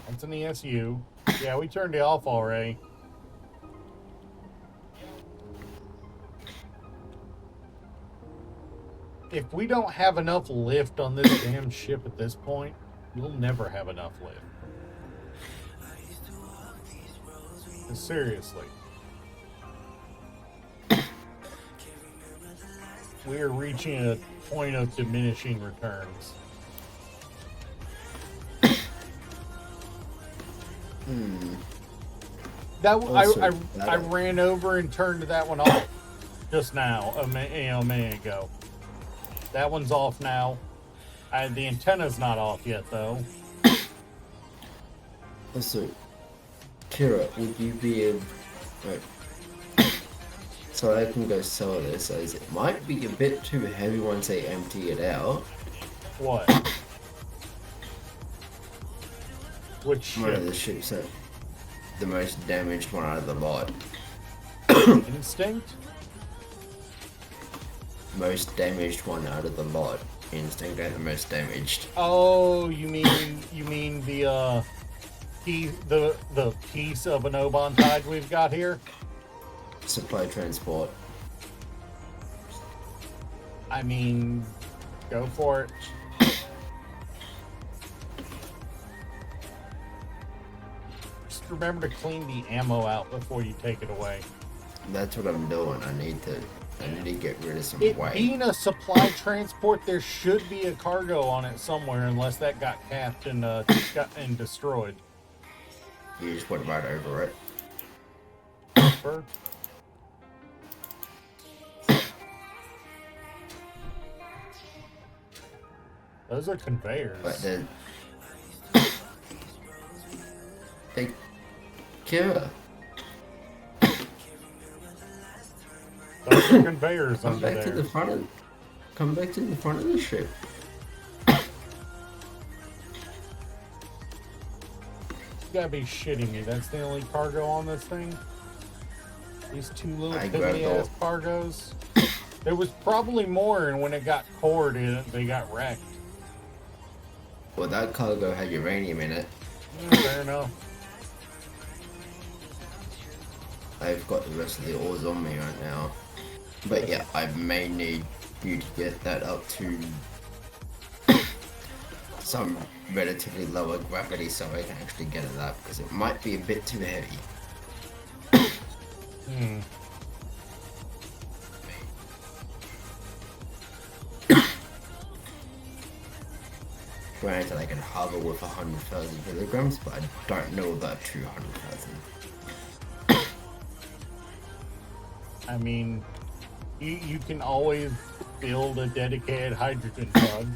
That's an ESU. Yeah, we turned it off already. If we don't have enough lift on this damn ship at this point, we'll never have enough lift. Seriously. We are reaching a point of diminishing returns. That I ran over and turned that one off just now, a minute ago. That one's off now. The antenna's not off yet, though. Also, Kira, would you be able... Right. So I can go sell this, as it might be a bit too heavy once they empty it out. What? Which One ship? of the ships that... The most damaged one out of the lot. Instinct? Most damaged one out of the lot. Instinct got the most damaged. Oh, you mean the the piece of an Oban Tide we've got here? Supply transport. I mean, go for it. Just remember to clean the ammo out before you take it away. That's what I'm doing. I need to get rid of some It weight. being a supply transport, there should be a cargo on it somewhere, unless that got capped and destroyed. You just went right over it. Bird. Those are conveyors. But then... Hey, Kira, Those are conveyors come under back to there. the front of... Come back to the front of the ship. You gotta be shitting me. That's the only cargo on this thing? These two little I grabbed piddly ass all. cargos? There was probably more, and when it got cored, they got wrecked. Well, that cargo had uranium in it. Yeah, fair enough. I've got the rest of the ores on me right now. But yeah, I may need you to get that up to some relatively lower gravity so I can actually get it up, because it might be a bit too heavy. Granted, I can hover with 100,000 kilograms, but I don't know about 200,000. I mean, you can always build a dedicated hydrogen tug.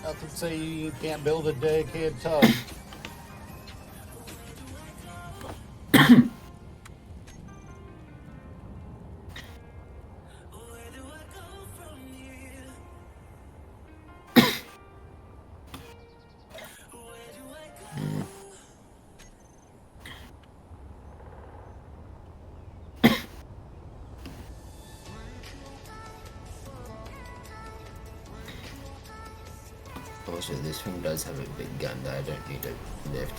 Nothing to say you can't build a dedicated tug. Also, this thing does have a big gun that I don't need to lift.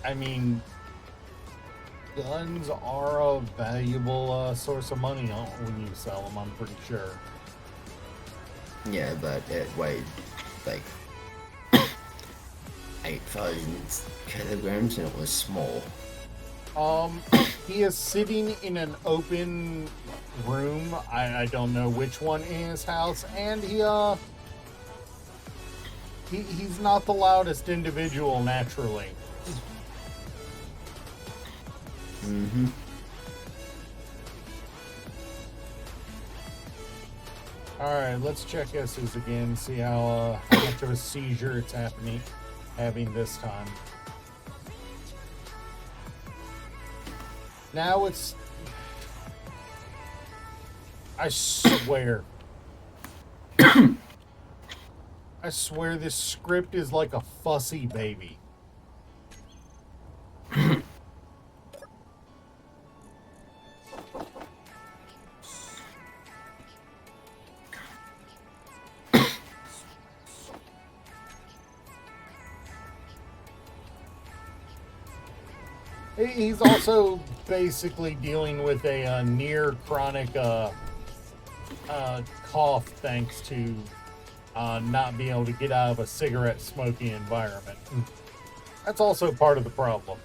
I mean, guns are a valuable source of money when you sell them, I'm pretty sure. Yeah, but it weighed like 8,000 kilograms and it was small. He is sitting in an open room. I don't know which one in his house, and he's not the loudest individual naturally. Alright, let's check S's again, see how much of a seizure it's having this time. Now it's... I swear. I swear this script is like a fussy baby. He's also basically dealing with a near chronic cough thanks to not being able to get out of a cigarette smoking environment. That's also part of the problem.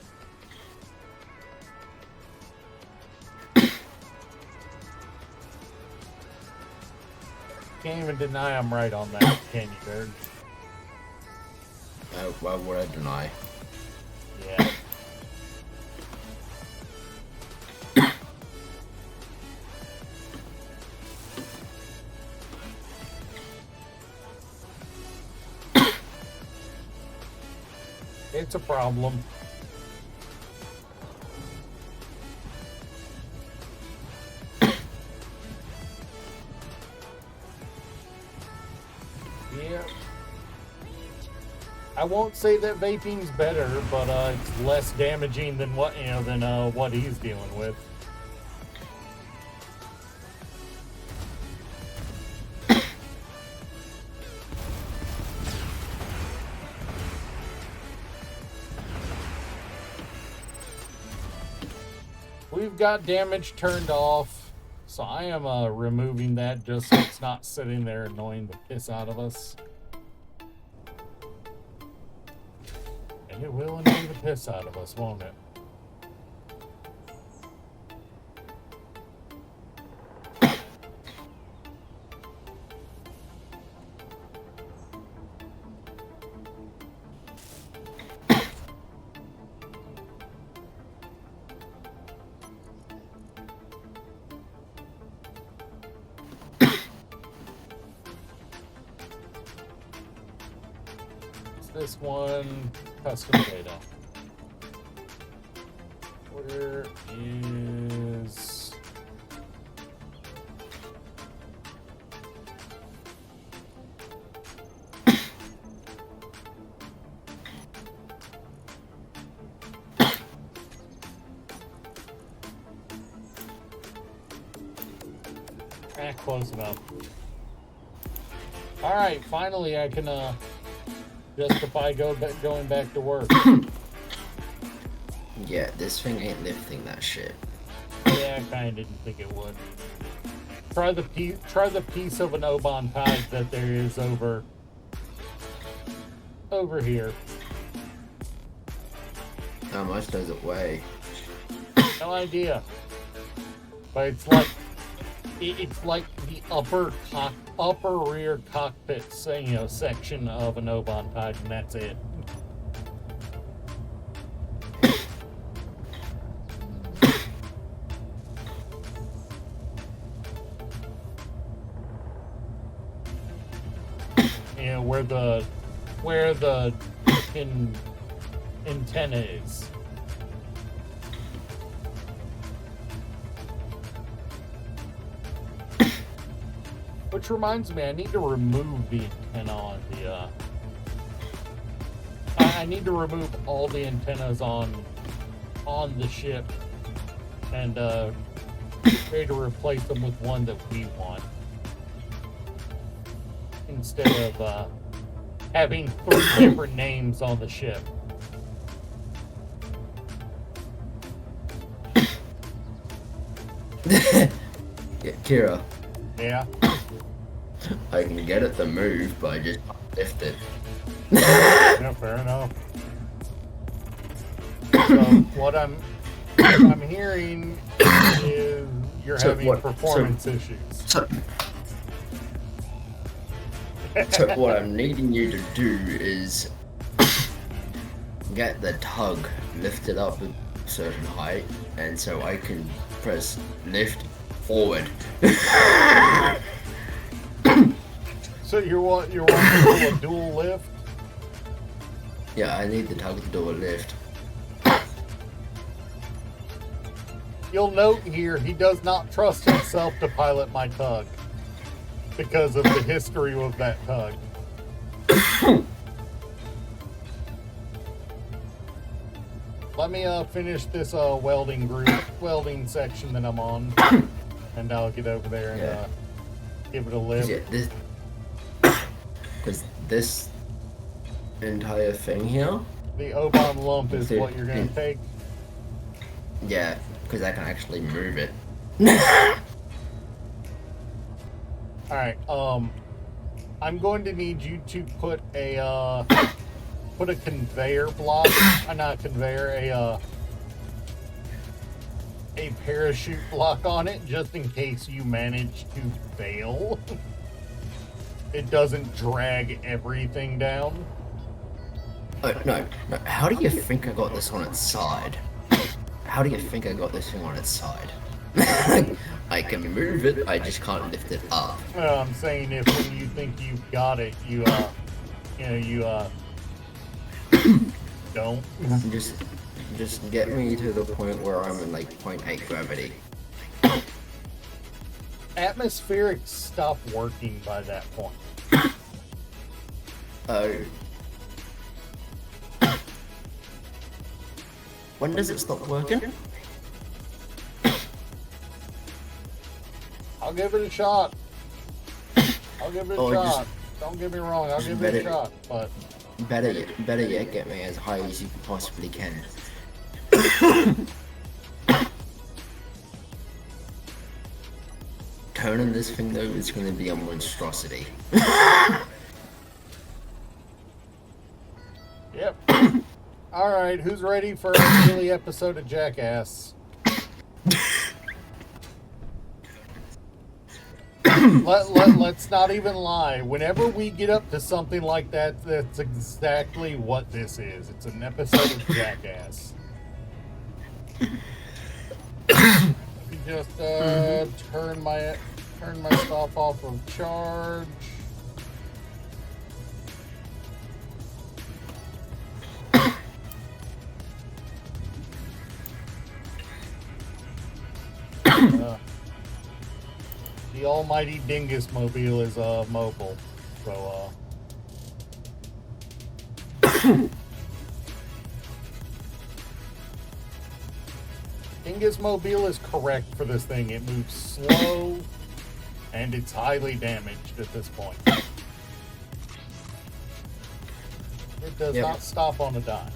Can't even deny I'm right on that, can you, Bird? Why would I deny? Yeah. It's a problem. Yeah. I won't say that vaping's better, but it's less damaging than what what he's dealing with. We've got damage turned off, so I am removing that just so it's not sitting there annoying the piss out of us. And it will annoy the piss out of us, won't it? This one, custom data. Where is... close enough. Alright, finally I can, justify going back to work. Yeah, this thing ain't lifting that shit. Yeah, I kinda didn't think it would. Try the piece of an Oban Tide that there is over here. How much does it weigh? No idea. But it's like the upper rear cockpit, section of an Oban Tide, and that's it. Yeah, where the fucking antenna is. Which reminds me, I need to remove the antenna on the, I need to remove all the antennas on the ship and, try to replace them with one that we want. Instead of, having 3 different names on the ship. Yeah, Kira. Yeah. I can get it to move, but I just lift it. Yeah, fair enough. So what I'm hearing is you're having performance issues. So what I'm needing you to do is get the tug lifted up a certain height, and so I can press lift forward. So you want to do a dual lift? Yeah, I need the tug to do a lift. You'll note here he does not trust himself to pilot my tug because of the history of that tug. Let me finish this welding section that I'm on, and I'll get over there and give it a lift. Yeah, because this entire thing here. The Oban lump is Dude, what you're gonna take. Yeah, because I can actually move it. All right. I'm going to need you to put a conveyor block, not a conveyor, a parachute block on it, just in case you manage to fail. It doesn't drag everything down. Oh, no. How do you think I got this on its side? How do you think I got this thing on its side? I can move it, I just can't lift it up. I'm saying if when you think you've got it, you don't. Just get me to the point where I'm in like 0.8 gravity. Atmospheric stopped working by that point. Oh. When does it stop working? I'll give it a shot. I'll give it a shot. Don't get me wrong, I'll give it a shot, but better yet, get me as high as you possibly can. Turning this thing though is going to be a monstrosity. Yep. Alright, who's ready for a daily episode of Jackass? Let's not even lie. Whenever we get up to something like that, that's exactly what this is. It's an episode of Jackass. Just turn my stuff off of charge. The almighty Dingus Mobile is mobile, so Dingus Mobile is correct for this thing. It moves slow and it's highly damaged at this point. It does not stop on a dime.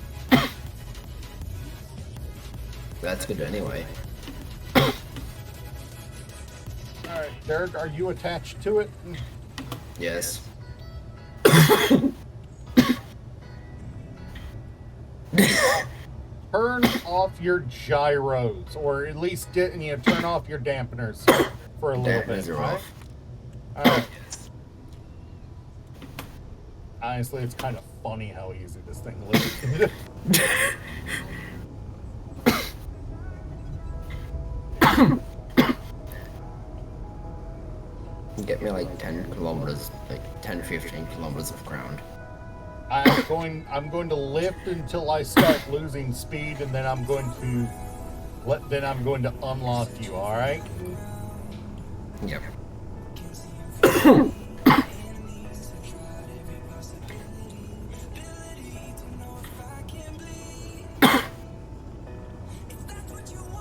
That's good anyway. Alright, Derek, are you attached to it? Yes. Turn off your gyros, or at least turn off your dampeners for a little bit. Dampeners are right? off. Alright. Honestly, it's kind of funny how easy this thing looks. Get me like 10 kilometers, like 10, 15 kilometers of ground. I'm going to lift until I start losing speed, and then I'm going to unlock you. All right? Yep.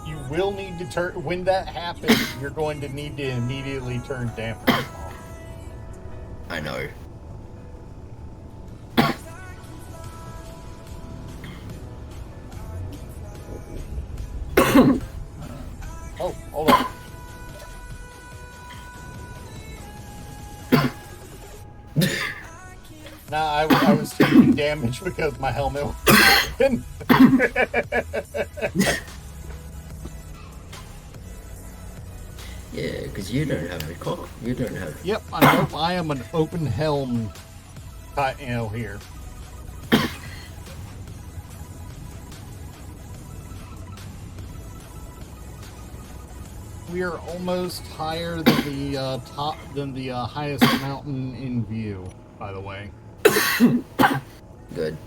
You will need to turn. When that happens, you're going to need to immediately turn dampers off. I know. Oh, hold on. Nah, I was taking damage because my helmet was broken. Yeah, because you don't have a cock. You don't have. Yep, I am an open helm, here. We are almost higher than the highest mountain in view, by the way. Good.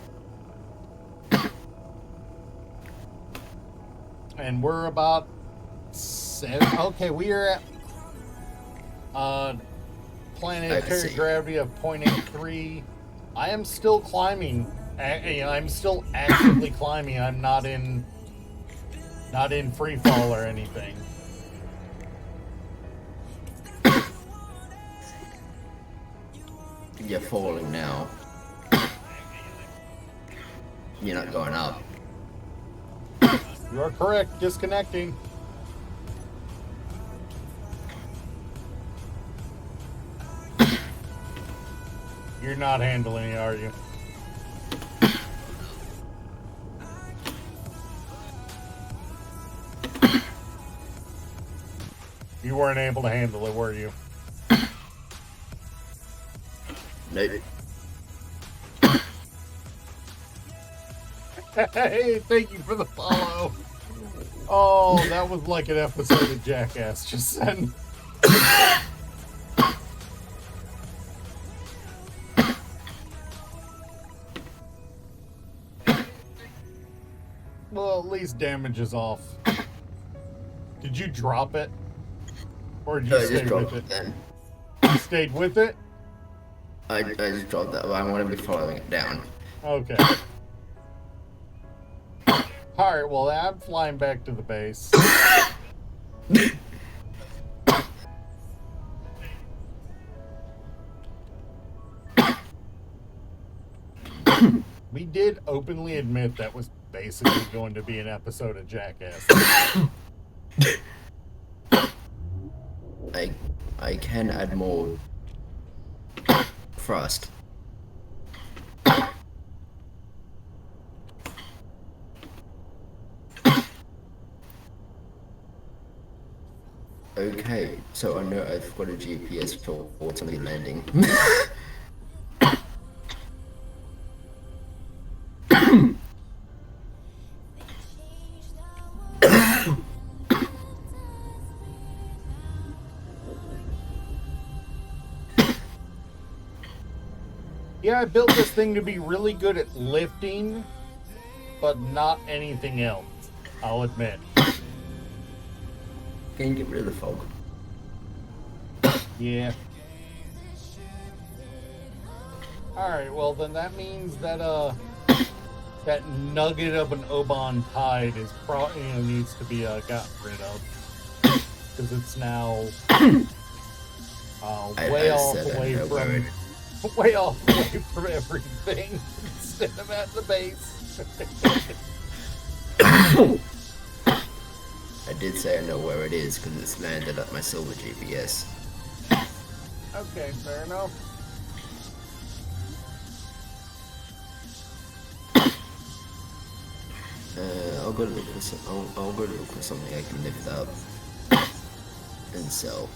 And we're about 7. Okay, we are at planetary gravity of 0.83. I am still climbing. I'm still actively climbing. I'm not in free fall or anything. You're falling now. You're not going up. You are correct. Disconnecting. You're not handling it, are you? You weren't able to handle it, were you? Nope. Hey, thank you for the follow. Oh, that was like an episode of Jackass just said. Well, at least damage is off. Did you drop it? Or did you stay with it? Then. You stayed with it? I just dropped that. I'm going to be following it down. Okay. Alright, well, I'm flying back to the base. We did openly admit that was basically going to be an episode of Jackass. I can add more thrust. Okay, so I know I've got a GPS for ultimately landing. Yeah, I built this thing to be really good at lifting, but not anything else, I'll admit. Can you get rid of the fog? Yeah. Alright, well then that means that that nugget of an Oban tide is needs to be got rid of. Because it's now way off away from everything instead of at the base. I did say I know where it is because it's landed at my silver GPS. Okay, fair enough. I'll go to look for I'll go to look for something I can lift up and sell.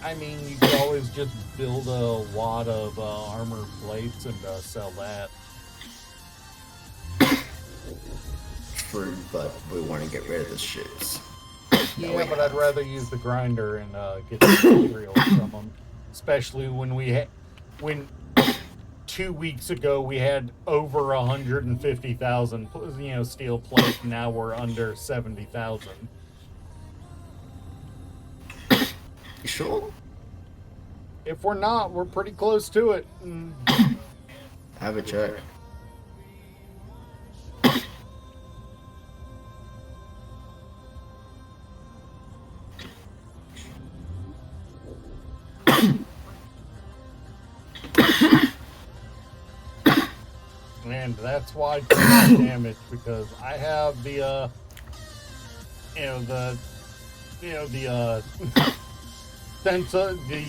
I mean, you could always just build a wad of armor plates and sell that. True, but we want to get rid of the ships. Yeah, but I'd rather use the grinder and get the materials from them. Especially when when 2 weeks ago we had over 150,000, steel plate. Now we're under 70,000. You sure? If we're not, we're pretty close to it. Have a check. And that's why I took damage, because I have the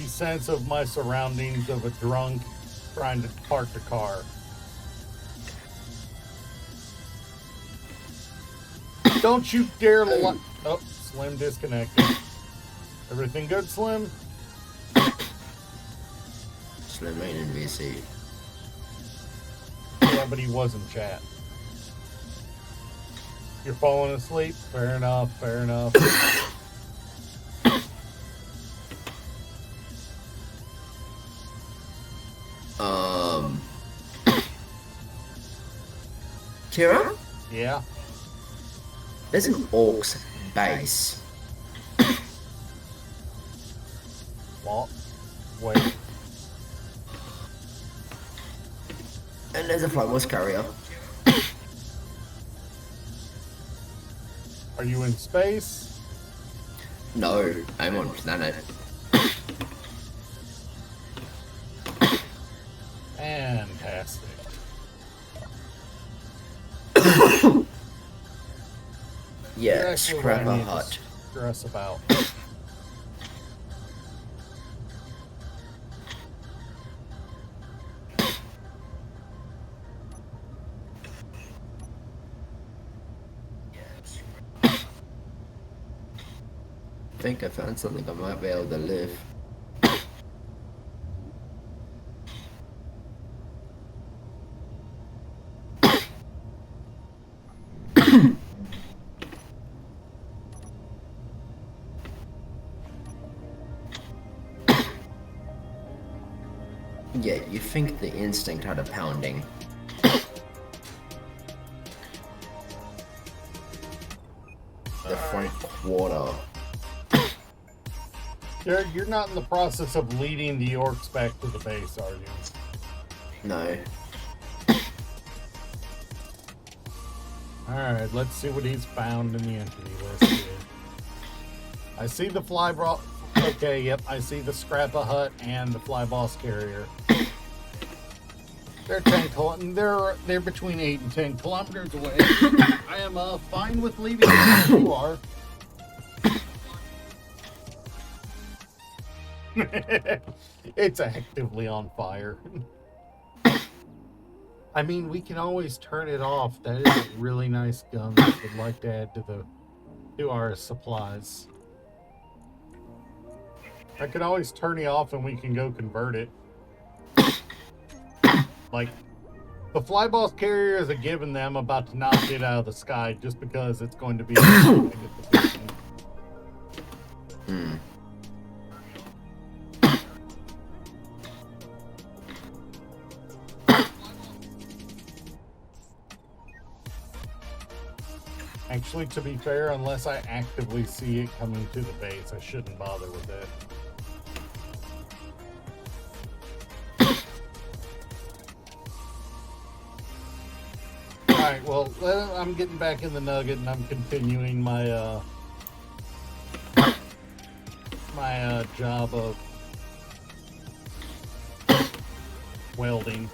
sense of my surroundings of a drunk trying to park the car. Don't you dare oh, Slim disconnected. Everything good, Slim? Slim ain't in VC. Yeah, but he was in chat. You're falling asleep? Fair enough, fair enough. Kira, Yeah. there's an Orcs base. Well, wait. And there's a Flyboss carrier. Are you in space? No, I'm on planet. Fantastic. Yeah, Exactly what I Scrapper need to Hut. stress about. I think I found something I might be able to live. Yeah, you think the instinct had a pounding. The front quarter. Jared, you're not in the process of leading the orcs back to the base, are you? No. Alright, let's see what he's found in the entity list here. I see the flyboss. Okay, yep, I see the Scrappa Hut and the Flyboss carrier. They're between 8 and 10 kilometers away. I am fine with leaving as you are. It's actively on fire. I mean, we can always turn it off. That is a really nice gun that we'd like to add to our supplies. I could always turn it off and we can go convert it. Like, the Flyboss carrier is a given them about to knock it out of the sky just because it's going to be a position. Hmm. Actually, to be fair, unless I actively see it coming to the base, I shouldn't bother with it. Alright, well, I'm getting back in the Nugget and I'm continuing my, job of welding.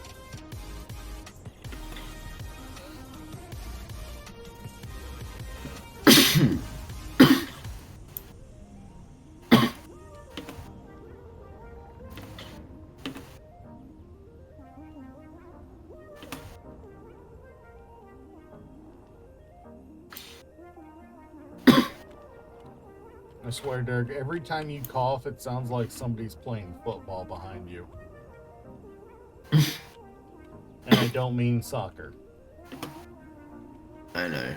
I swear, Dirk, every time you cough, it sounds like somebody's playing football behind you. And I don't mean soccer. I know.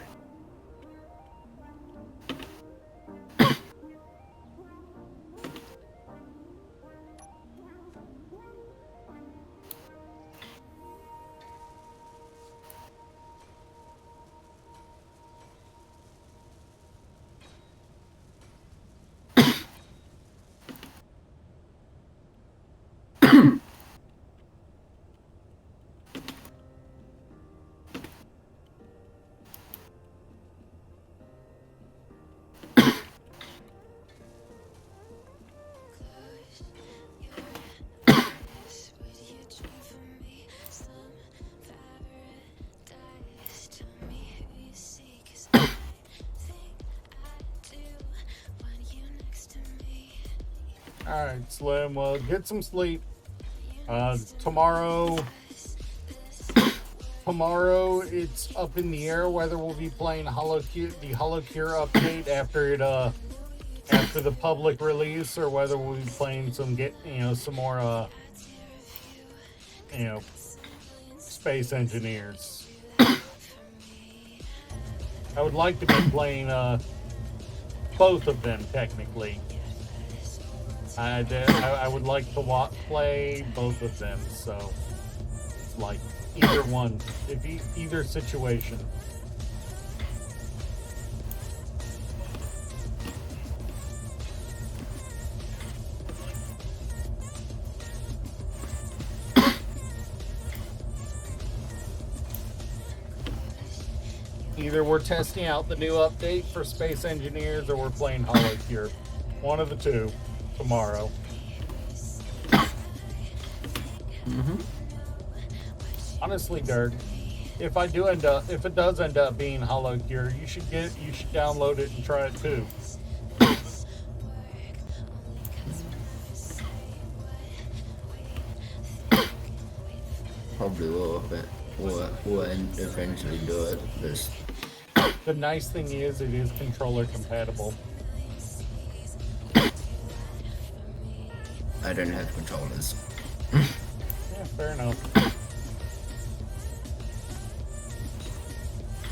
Alright, Slim, well, get some sleep. Tomorrow, it's up in the air whether we'll be playing the HoloCure update after the public release, or whether we'll be playing some more Space Engineers. I would like to be playing both of them technically. I would like to play both of them, so it's like either one, either situation. Either we're testing out the new update for Space Engineers or we're playing Hollow Cure. One of the two tomorrow. Honestly, Dirk, if it does end up being Hollow Cure, you should download it and try it too. Probably will, but we'll eventually do it. Just The nice thing is it is controller compatible. I don't have controllers. Yeah, fair enough.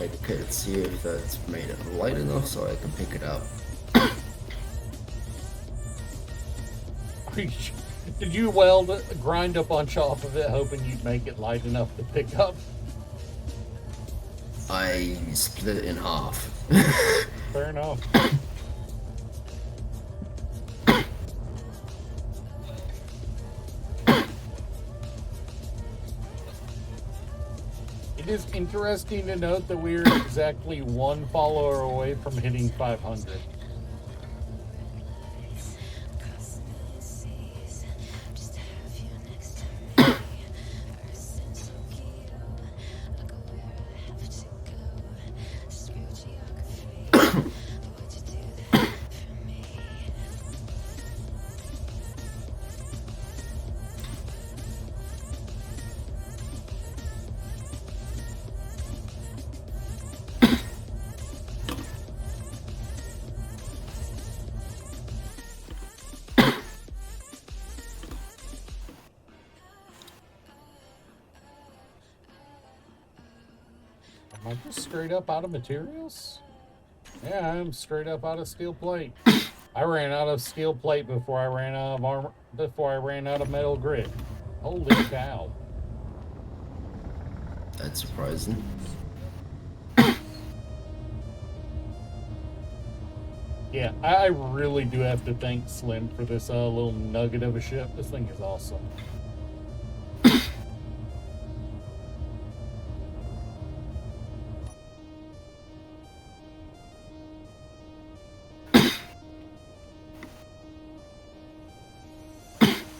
I could see if that's made it light enough so I can pick it up. Did you grind a bunch off of it hoping you'd make it light enough to pick up? I split it in half. Fair enough. It is interesting to note that we're exactly one follower away from hitting 500. Am I just straight up out of materials? Yeah, I'm straight up out of steel plate. I ran out of steel plate before I ran out of armor, before I ran out of metal grit. Holy cow. That's surprising. Yeah, I really do have to thank Slim for this little nugget of a ship. This thing is awesome.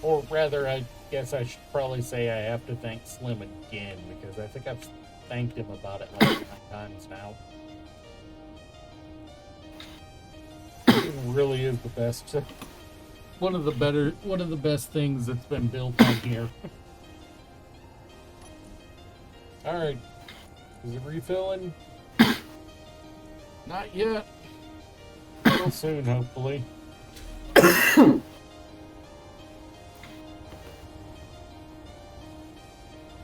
Or rather, I guess I should probably say I have to thank Slim again, because I think I've thanked him about it like 9 times now. It really is the best. One of the best things that's been built on here. Alright. Is it refilling? Not yet. Real soon, hopefully.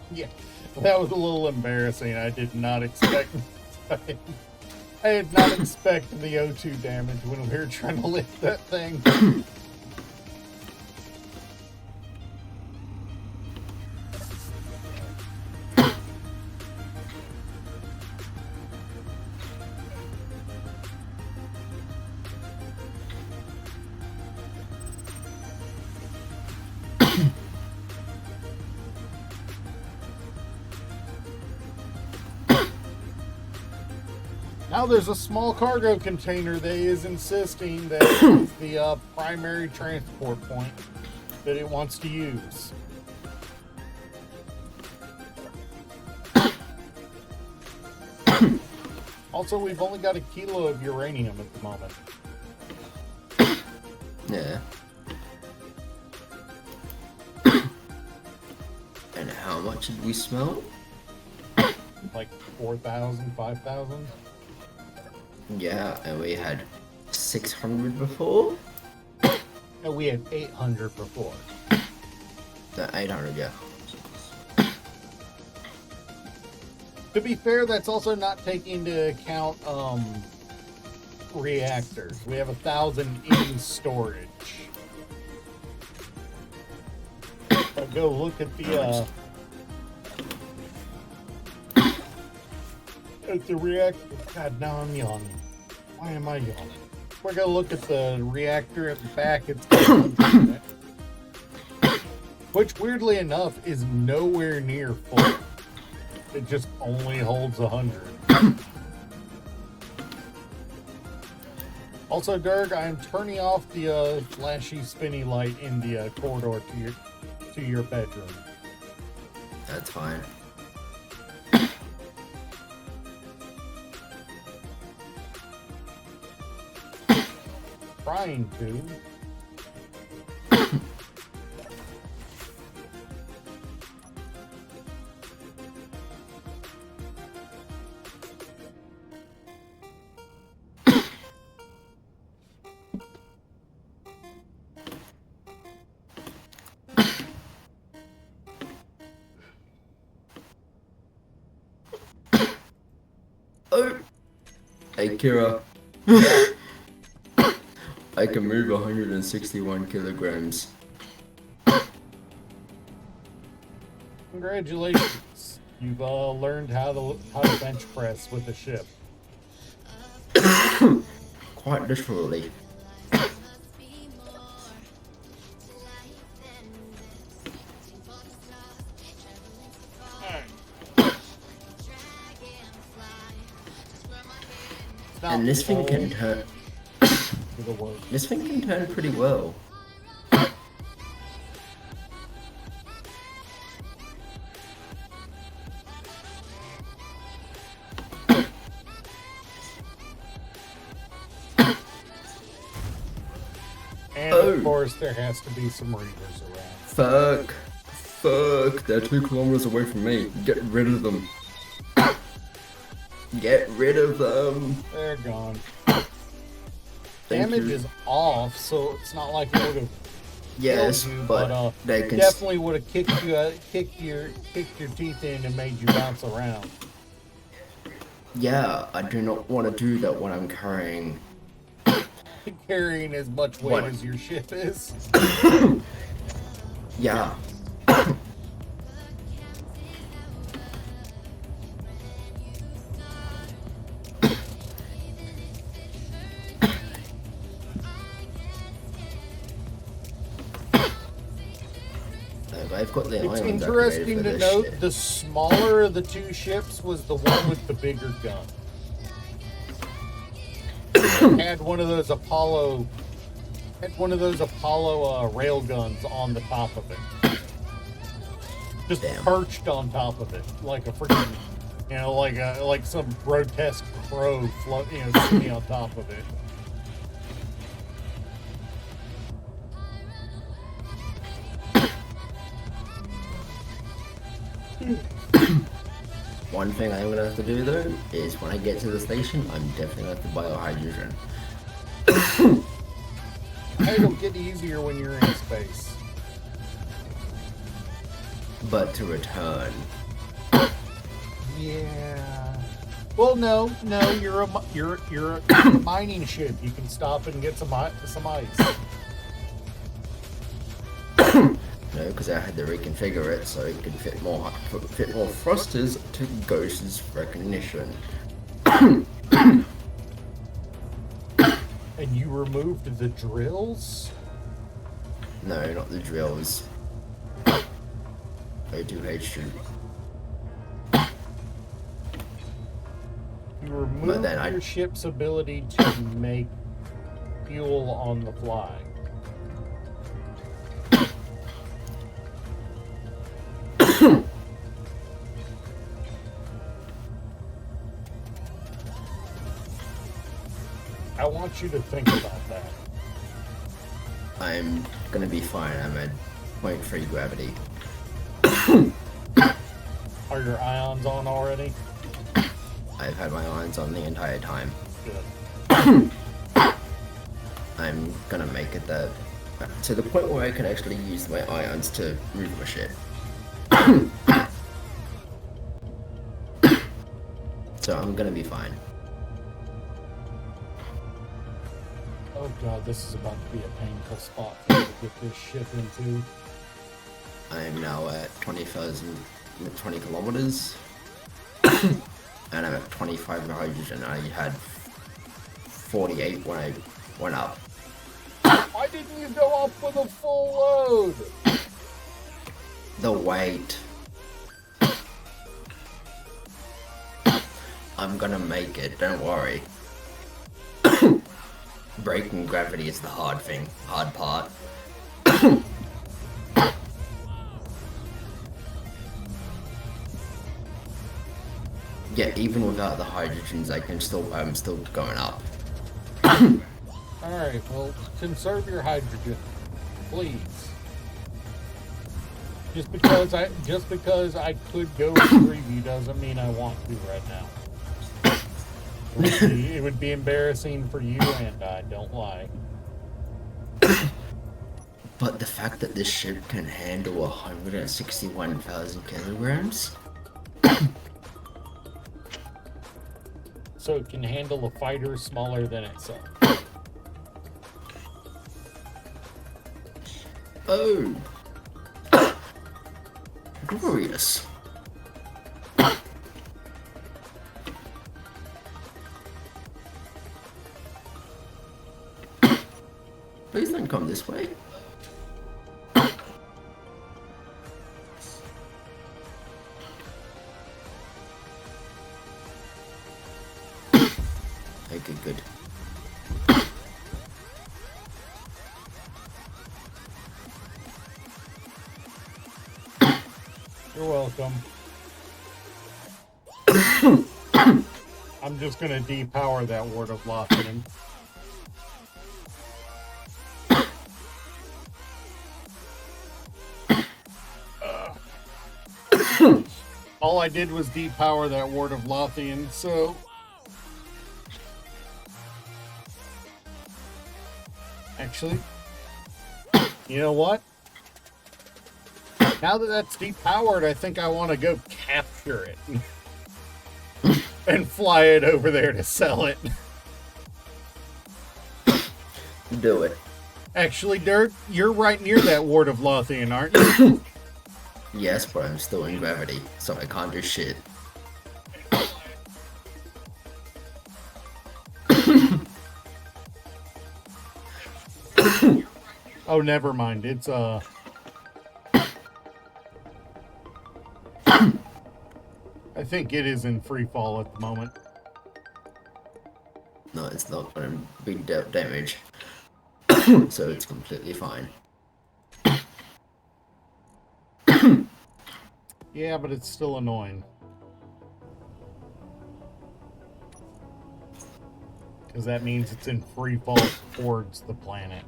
Yeah, that was a little embarrassing. I did not expect... I did not expect the O2 damage when we were trying to lift that thing. Now there's a small cargo container that is insisting that it's the primary transport point that it wants to use. Also, we've only got 1 kilo of uranium at the moment. Yeah. And how much did we smell? Like 4,000, 5,000? Yeah, and we had 600 before? No, we had 800 before. The 800, yeah. To be fair, that's also not taking into account reactors. We have 1,000 in storage. But go look at the At the reactor. God, now I'm yawning. Why am I yawning? We're gonna look at the reactor at the back. It's got 100 in it. Which, weirdly enough, is nowhere near full. It just only holds 100. Also, Dirk, I'm turning off the flashy spinny light in the corridor to your bedroom. That's fine. Trying to. Oh! Hey, Kira. I can move 161 kilograms. Congratulations. You've learned how to bench press with the ship. Quite literally. And this thing can turn. This thing can turn pretty well. And of course, there has to be some readers around. Fuck, they're 2 kilometers away from me. Get rid of them. Get rid of them. They're gone. Thank Damage you. is off, so it's not like it would have Yes, killed you, but they can definitely would have kicked your teeth in and made you bounce around. Yeah, I do not want to do that when I'm carrying. Carrying as much weight What? as your ship is. Yeah. I've got the It's island interesting upgraded for to this note shit. the smaller of the two ships was the one with the bigger gun. Had one of those Apollo rail guns on the top of it. Just Damn. perched on top of it, like a freaking, like some grotesque crow sitting on top of it. One thing I'm gonna have to do though is when I get to the station, I'm definitely gonna have to buy a hydrogen. It'll get easier when you're in space. But to return, Yeah. Well, no, you're a mining ship. You can stop and get some ice. no, because I had to reconfigure it so it could fit more thrusters to Ghost's recognition. And you removed the drills? No, not the drills. O2H2. You removed then your ship's ability to make fuel on the fly. I want you to think about that. I'm gonna be fine. I'm at 0.3 gravity. Are your ions on already? I've had my irons on the entire time. Good. I'm gonna make it to the point where I can actually use my ions to move my ship. So I'm gonna be fine. Oh god, this is about to be a painful spot for me to get this ship into. I am now at 20 kilometers. and I'm at 25 hydrogen. I had 48 when I went up. Why didn't you go up with a full load? The weight. I'm gonna make it, don't worry. Breaking gravity is the hard part. Yeah, even without the hydrogens, I'm still going up. Alright, well, conserve your hydrogen. Please. Just because I could go preview doesn't mean I want to right now. It would be embarrassing for you and I, don't lie. But the fact that this ship can handle 161,000 kilograms? So it can handle a fighter smaller than itself. Oh! Glorious. Please don't come this way. Okay, good. You're welcome. I'm just gonna depower that Ward of Lothian. All I did was depower that Ward of Lothian, so... Actually, you know what? Now that that's depowered, I think I want to go capture it. And fly it over there to sell it. Do it. Actually, Dirk, you're right near that Ward of Lothian, aren't you? Yes, but I'm still in gravity, so I can't do shit. Oh, never mind. It's, I think it is in free fall at the moment. No, it's not gonna be damage. So it's completely fine. Yeah, but it's still annoying. Because that means it's in free fall towards the planet.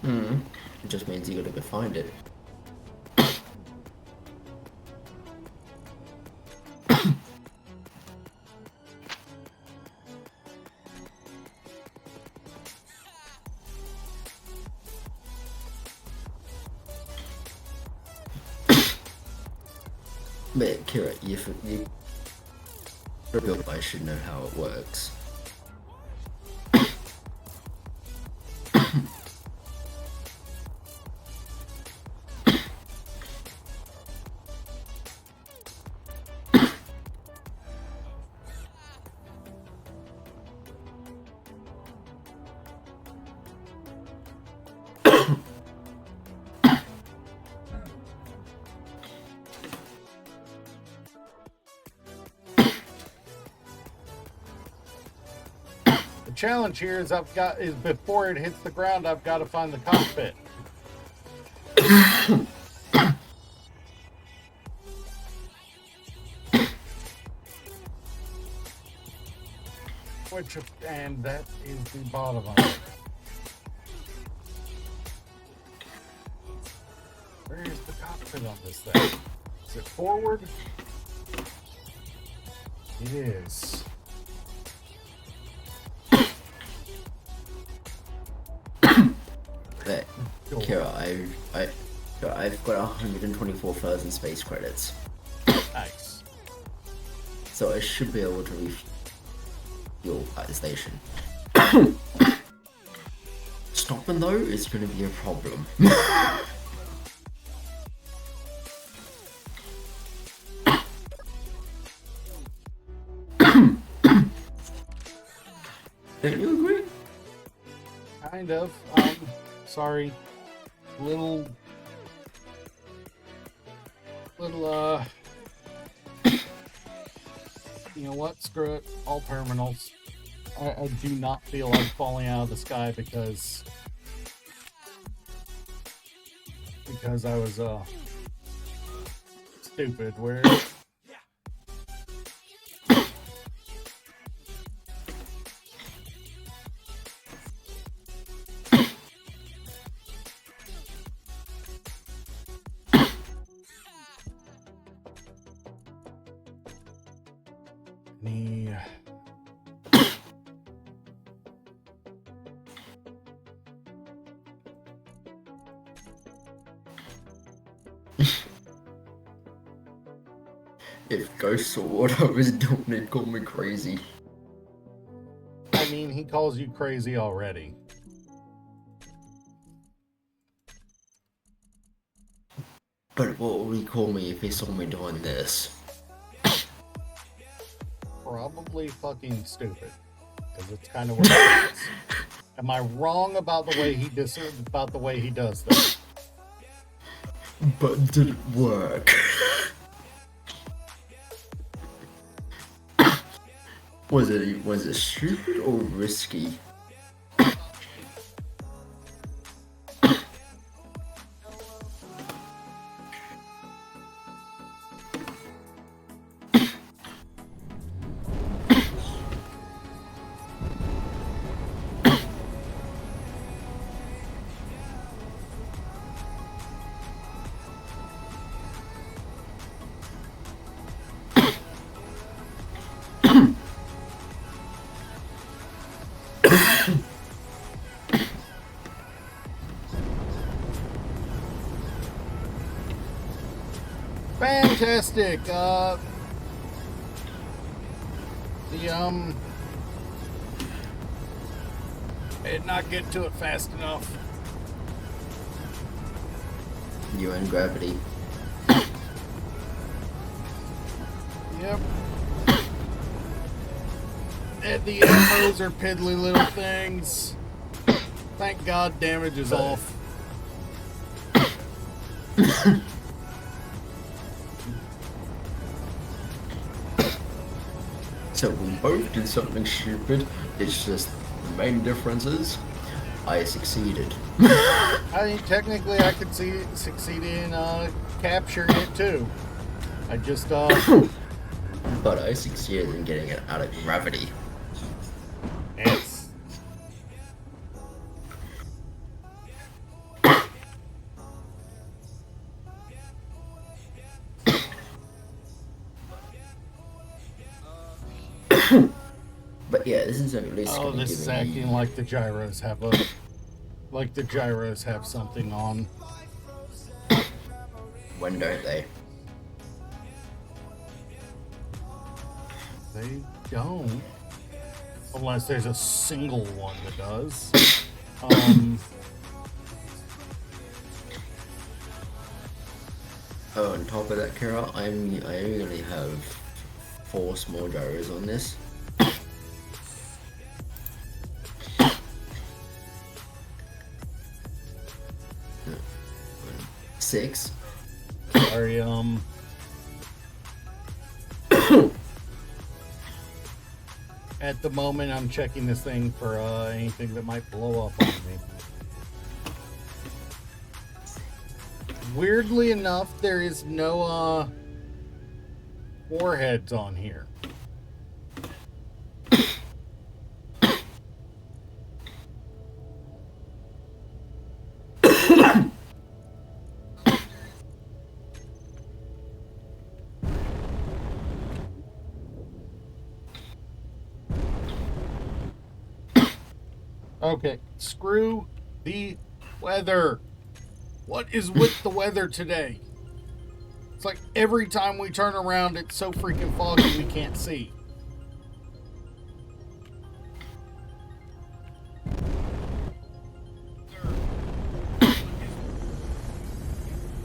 It just means you gotta go find it. But Kira, you I should know how it works. The challenge here is before it hits the ground, I've got to find the cockpit. And that is the bottom of it. Where is the cockpit on this thing? Is it forward? It is. But Kira, I've got 124,000 space credits, Nice. so I should be able to refuel at the station. Stopping though is going to be a problem. Don't you agree? Kind of. Sorry. Little, you know what? Screw it. All terminals. I do not feel like falling out of the sky because I was, stupid. Where? Any... If Ghost saw what I was doing, he'd call me crazy. I mean, he calls you crazy already. But what would he call me if he saw me doing this? Probably fucking stupid. Because it's kind of what it is. Am I wrong about the way he does this? But did it work? Was it stupid or risky? Fantastic. I did not get to it fast enough. You're in gravity. Yep. And the infos are piddly little things. Thank God damage is off. So we both did something stupid. It's just the main difference is I succeeded. I mean, technically, I could succeed in capturing it too. I just But I succeeded in getting it out of gravity. Yes. But yeah, this is at least. Oh, gonna this give is me- acting like the gyros have something on. When don't they? They don't, unless there's a single one that does. Oh, on top of that, Carol, I only have 4 small gyros on this. 6. Sorry, at the moment, I'm checking this thing for anything that might blow up on me. Weirdly enough, there is no warheads on here. Okay, screw the weather. What is with the weather today? It's like every time we turn around, it's so freaking foggy we can't see.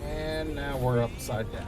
And now we're upside down.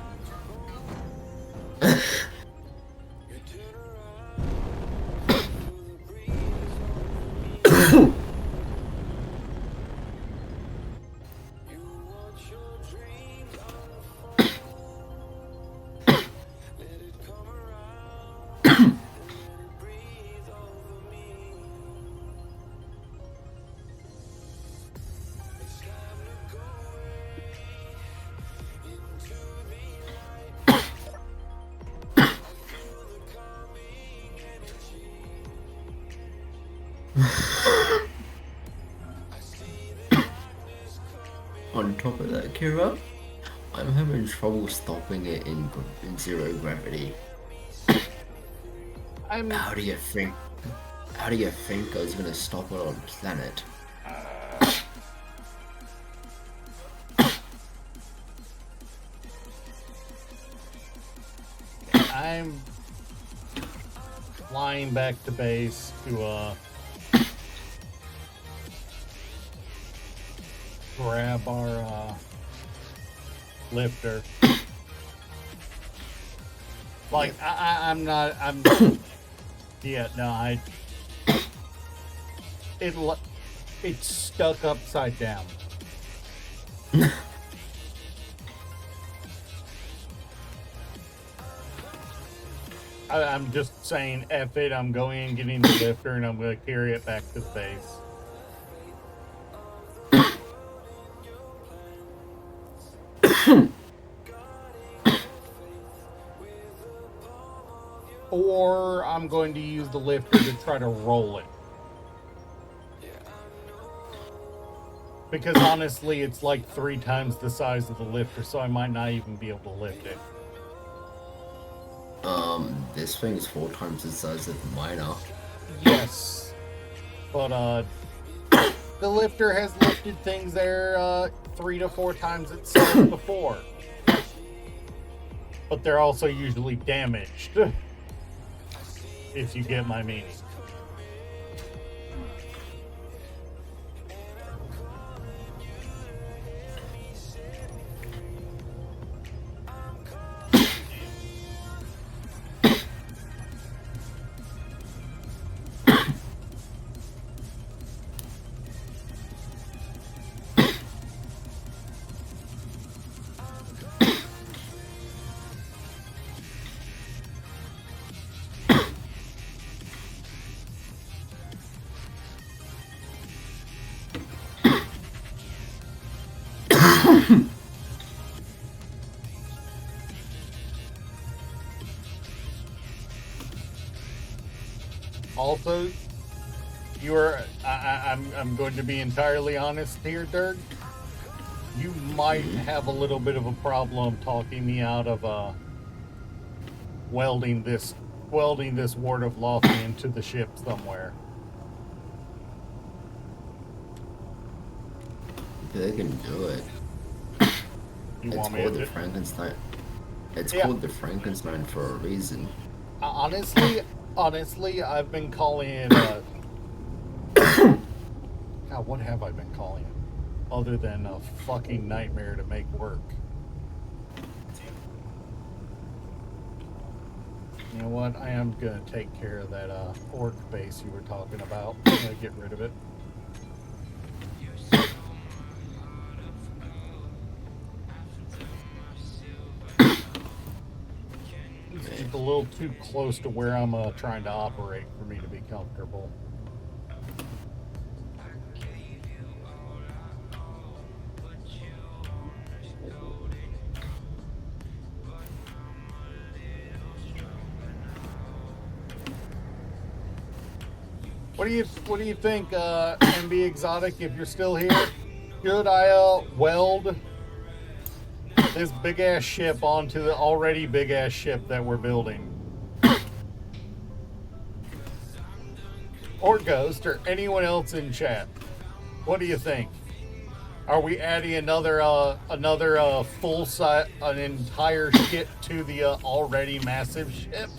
On top of that, Kira, I'm having trouble stopping it in zero gravity. How do you think? How do you think I was gonna stop it on planet? I'm flying back to base to grab our lifter. Like I'm not. Yeah, no, it's stuck upside down. I'm just saying, F it, I'm going and getting the lifter and I'm going to carry it back to base. Or I'm going to use the lifter to try to roll it. Because honestly, it's like 3 times the size of the lifter, so I might not even be able to lift it. This thing is 4 times the size of the miner. Yes. But, the lifter has lifted things there 3 to 4 times its size before. But they're also usually damaged. If you get my meaning. Also, I'm going to be entirely honest here, Dirk. You might have a little bit of a problem talking me out of welding this Ward of Lothian to the ship somewhere. They can do it. You It's want me called to the do- Frankenstein. It's Yeah. called the Frankenstein for a reason. Honestly, I've been calling it. God, what have I been calling it? Other than a fucking nightmare to make work. You know what? I am gonna take care of that orc base you were talking about. I'm gonna get rid of it. It's just a little too close to where I'm trying to operate for me to be comfortable. What do you think, MB Exotic, if you're still here? Should I weld this big ass ship onto the already big ass ship that we're building? Or Ghost, or anyone else in chat? What do you think? Are we adding another full size, an entire ship to the already massive ship?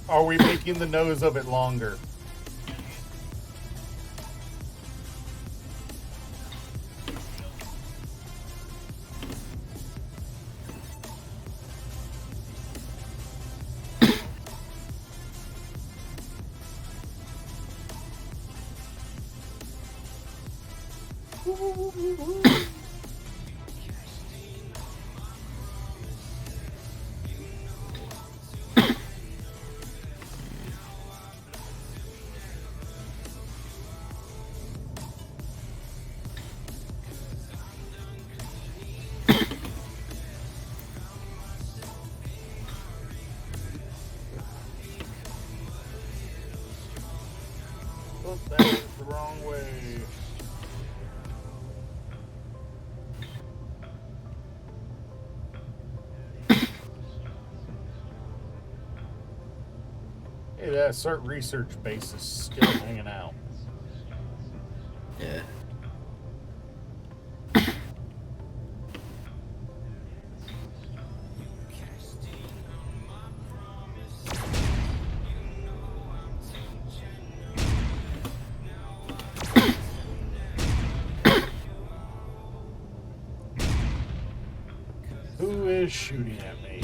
Are we making the nose of it longer? Oh, that is the wrong way. Hey, that cert research base is still hanging out. Yeah. Who is shooting at me?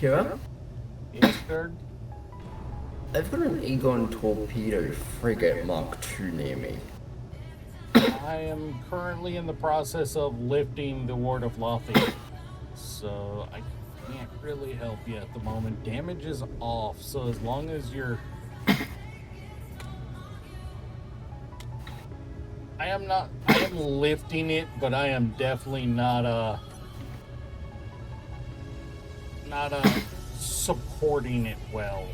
Kira? Yes, sir. I've got an Aegon torpedo frigate Mark II near me. I am currently in the process of lifting the Ward of Lothian, so I can't really help you at the moment. Damage is off, so as long as you're... I am lifting it, but I am definitely not supporting it well.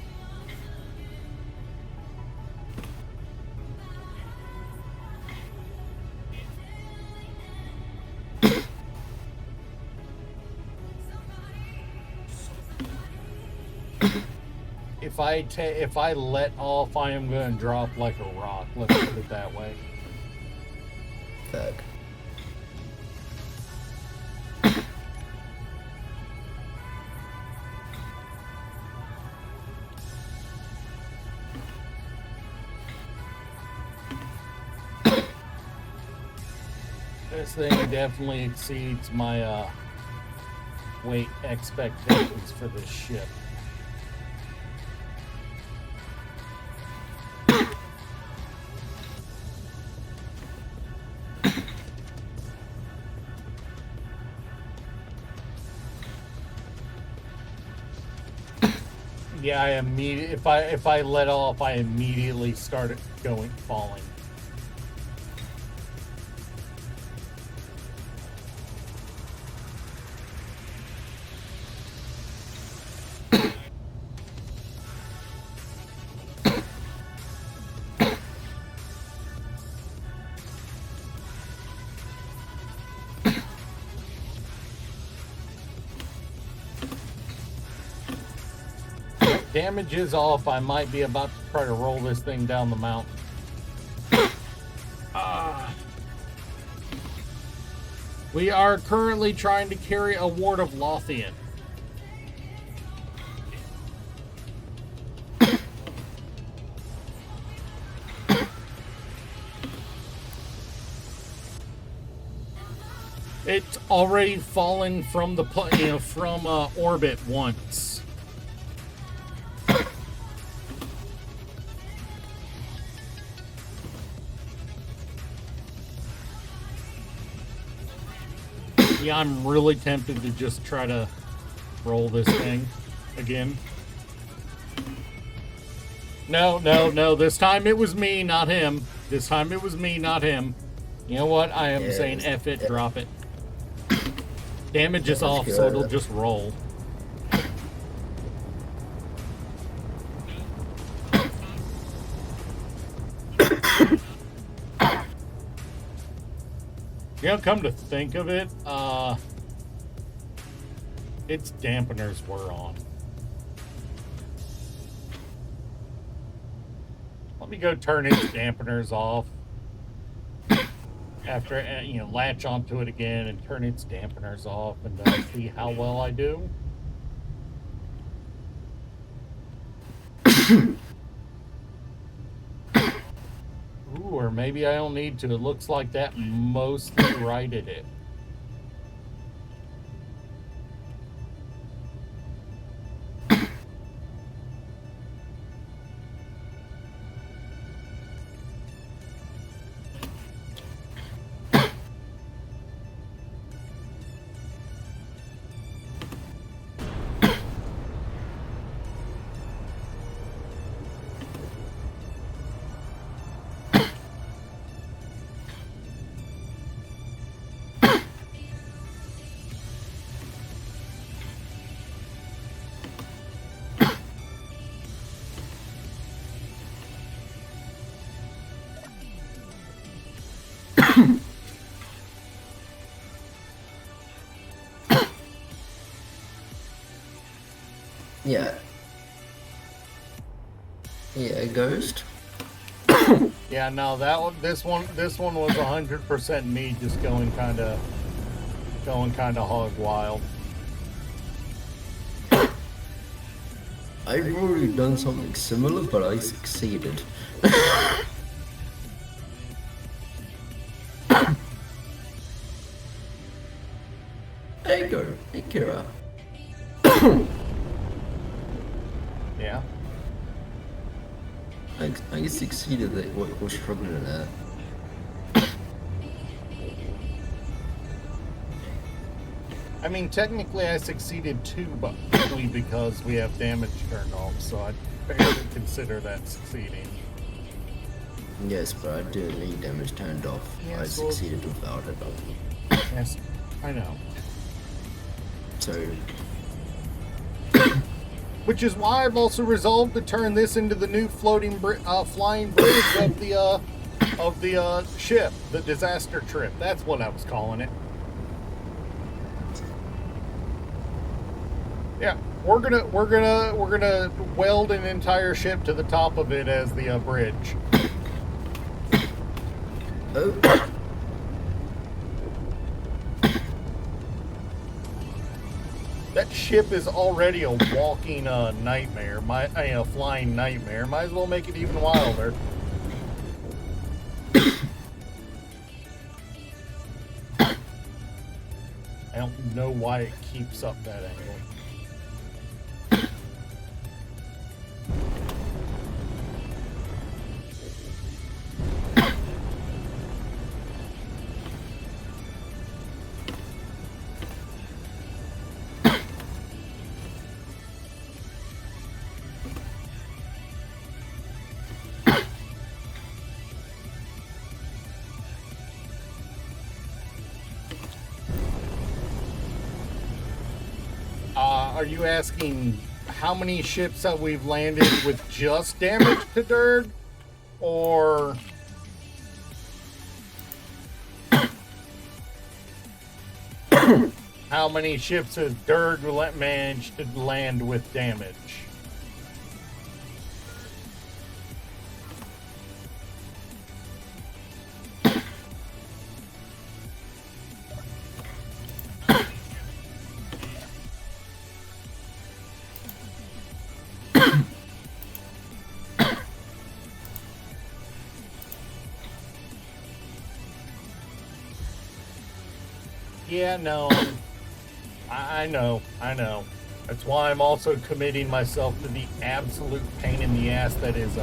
If I let off, I am going to drop like a rock. Let's put it that way. Fuck. This thing definitely exceeds my weight expectations for this ship. Yeah, if I let off, I immediately started falling. Damage is off. I might be about to try to roll this thing down the mountain. We are currently trying to carry a Ward of Lothian. It's already fallen from the from orbit once. Yeah, I'm really tempted to just try to roll this thing again. No, no, no. This time it was me, not him. This time it was me, not him. You know what? I am saying F it, drop it. Damage is off, so it'll just roll. You know, come to think of it, its dampeners were on. Let me go turn its dampeners off. After, you know, latch onto it again and turn its dampeners off and see how well I do. Ooh, or maybe I don't need to. It looks like that mostly righted it. Yeah. Yeah, Ghost. Yeah, no, that one, this one was 100% me just going kind of hog wild. I've already done something similar, but I succeeded. There you go. Hey, Kira. Yeah. I succeeded at what was struggling at. I mean, technically I succeeded too, but only because we have damage turned off, so I'd barely consider that succeeding. Yes, but I didn't need damage turned off. Yeah, I so- succeeded without it. Yes, I know. So, Which is why I've also resolved to turn this into the new floating, flying bridge of the ship, the disaster trip. That's what I was calling it. Yeah, we're gonna weld an entire ship to the top of it as the bridge. oh, That ship is already a walking nightmare. A flying nightmare. Might as well make it even wilder. I don't know why it keeps up that angle. Are you asking how many ships have we've landed with just damage to Durg? Or how many ships has Durg managed to land with damage? Yeah, no. I know. That's why I'm also committing myself to the absolute pain in the ass that is,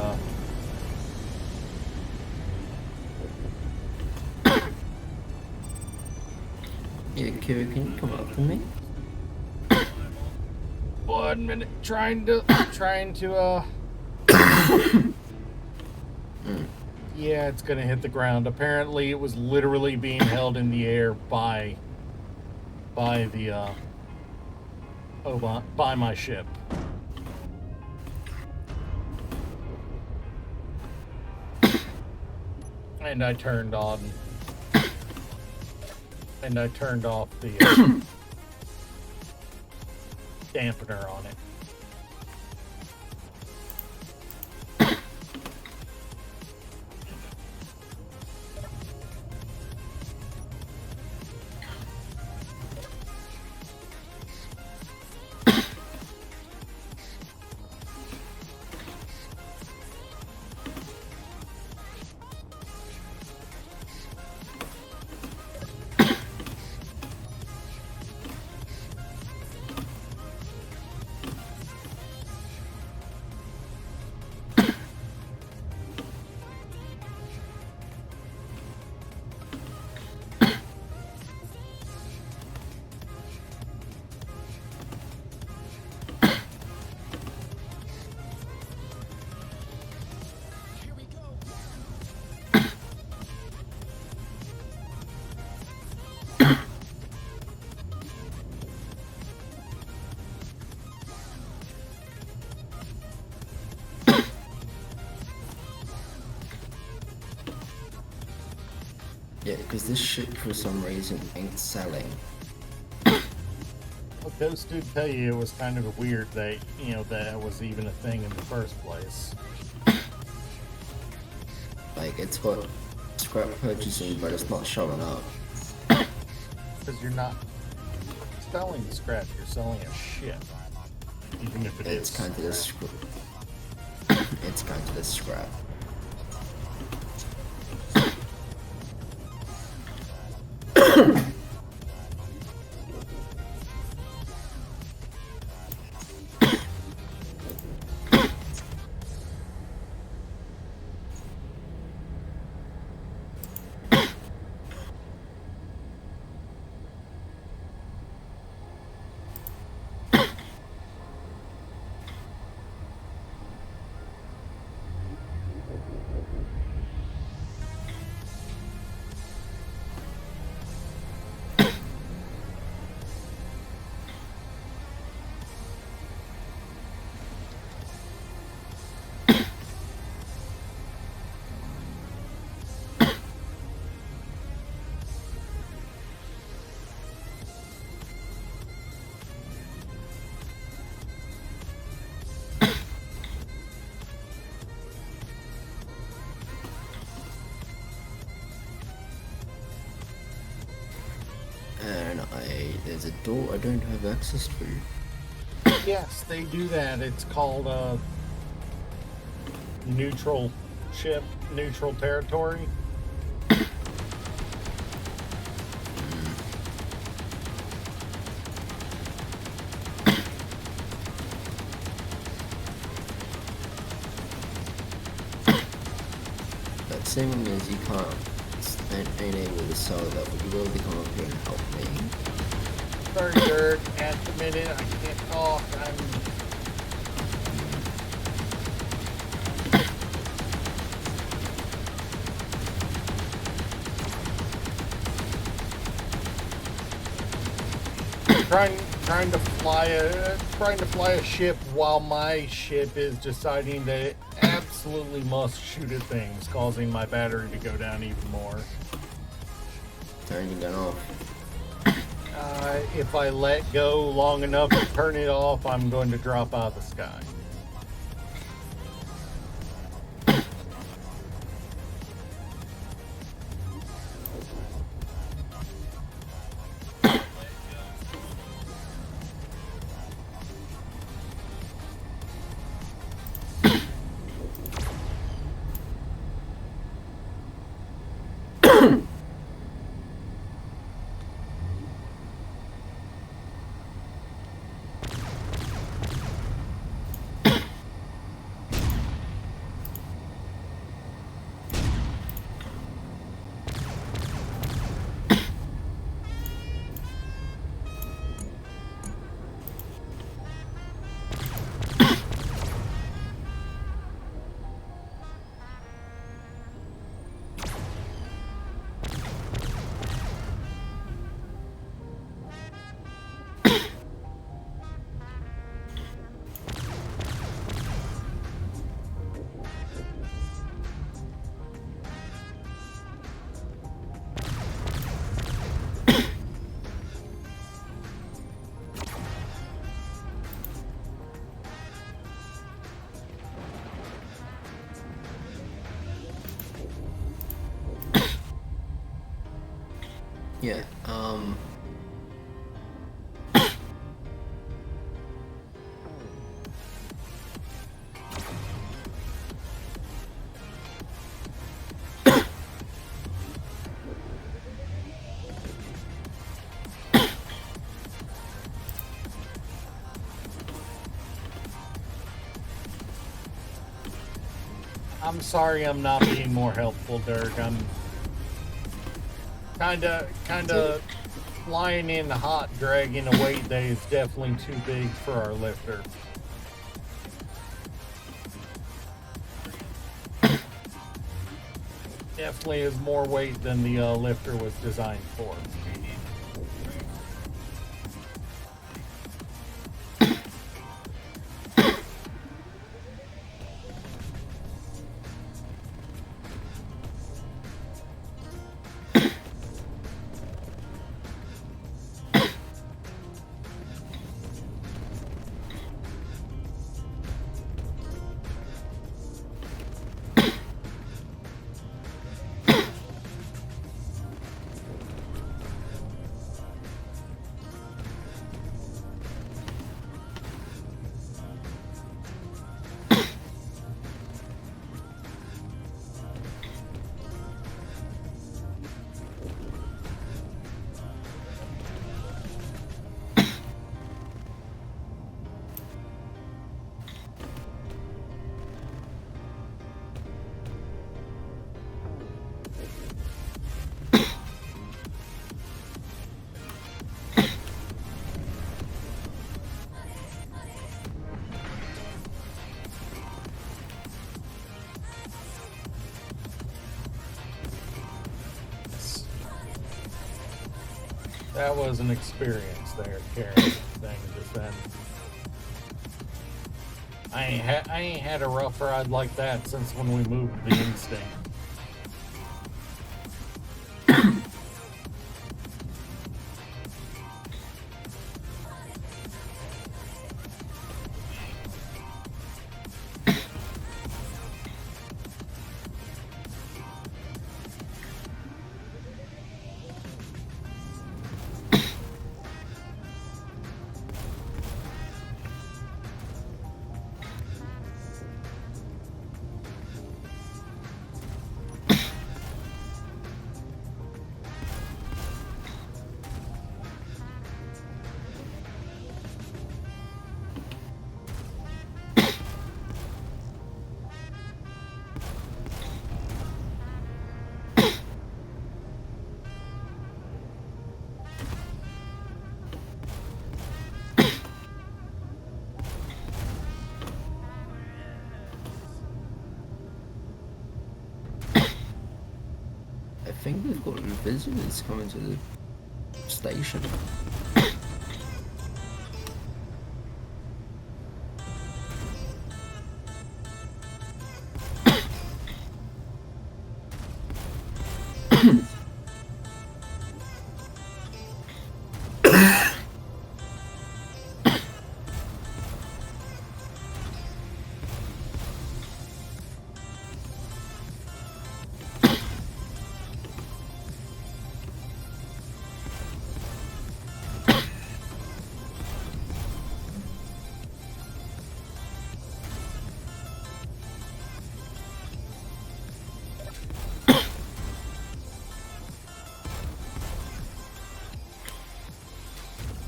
Yeah, Kira, can you come up for me? 1 minute. Trying to Yeah, it's gonna hit the ground. Apparently it was literally being held in the air by the by my ship. And I turned off the dampener on it. Yeah, because this ship for some reason ain't selling. Well, Ghost did tell you it was kind of weird that, that was even a thing in the first place. Like, it's got scrap purchasing, but it's not showing up. Because you're not selling scrap, you're selling a ship. Even if it It's is kind of the scrap. It's kind of the scrap. And there's a door I don't have access to. Yes, they do that. It's called neutral ship, neutral territory. That seeming means you ain't able to sell that, but you will be come up here and help me. Sorry, Dirk. At the minute, I can't talk. I'm trying to fly a ship while my ship is deciding that it absolutely must shoot at things, causing my battery to go down even more. Turning it off. If I let go long enough to turn it off, I'm going to drop out of the sky. Yeah. I'm sorry I'm not being more helpful, Dirk. I'm kinda flying in hot, dragging a weight that is definitely too big for our lifter. Definitely is more weight than the lifter was designed for. That was an experience there, carrying the thing just then. I ain't had a rough ride like that since when we moved the Instinct. I think we've got visitors coming to the station.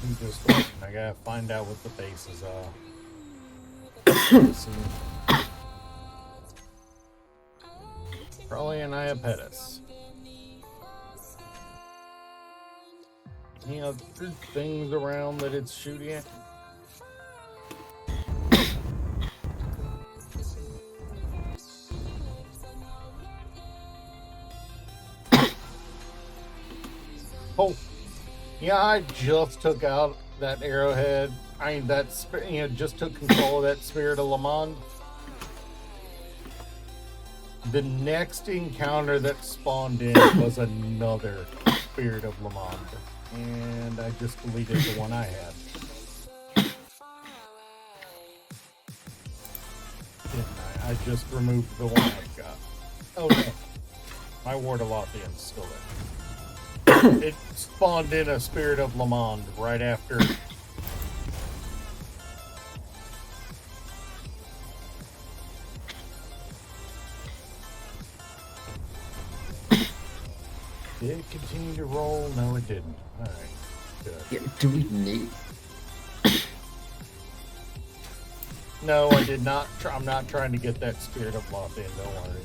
I'm just waiting. I gotta find out what the bases are. See. Probably an Iapetus. Any other things around that it's shooting at? Oh, yeah, I just took out that arrowhead. Just took control of that Spirit of Lamond. The next encounter that spawned in was another Spirit of Lamond. And I just deleted the one I had. Didn't I? I just removed the one I've got. Oh no. My Ward of Lothian's still there. It's spawned in a Spirit of Le Monde right after. Did it continue to roll? No, it didn't. Alright, good. Yeah, do we need... No, I did not. I'm not trying to get that Spirit of Loth in, don't worry.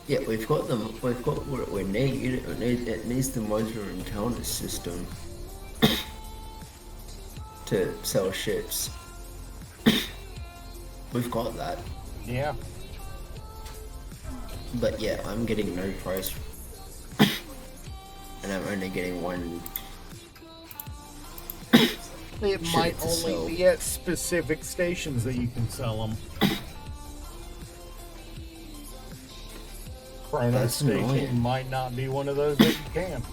Yeah, we've got them. We've got what we need. It needs the modular intelligence system to sell ships. We've got that. Yeah. But yeah, I'm getting no price. And I'm only getting one. It Shit might to only sell. be at specific stations that you can sell them. Chrono That's Station annoying. might not be one of those that you can.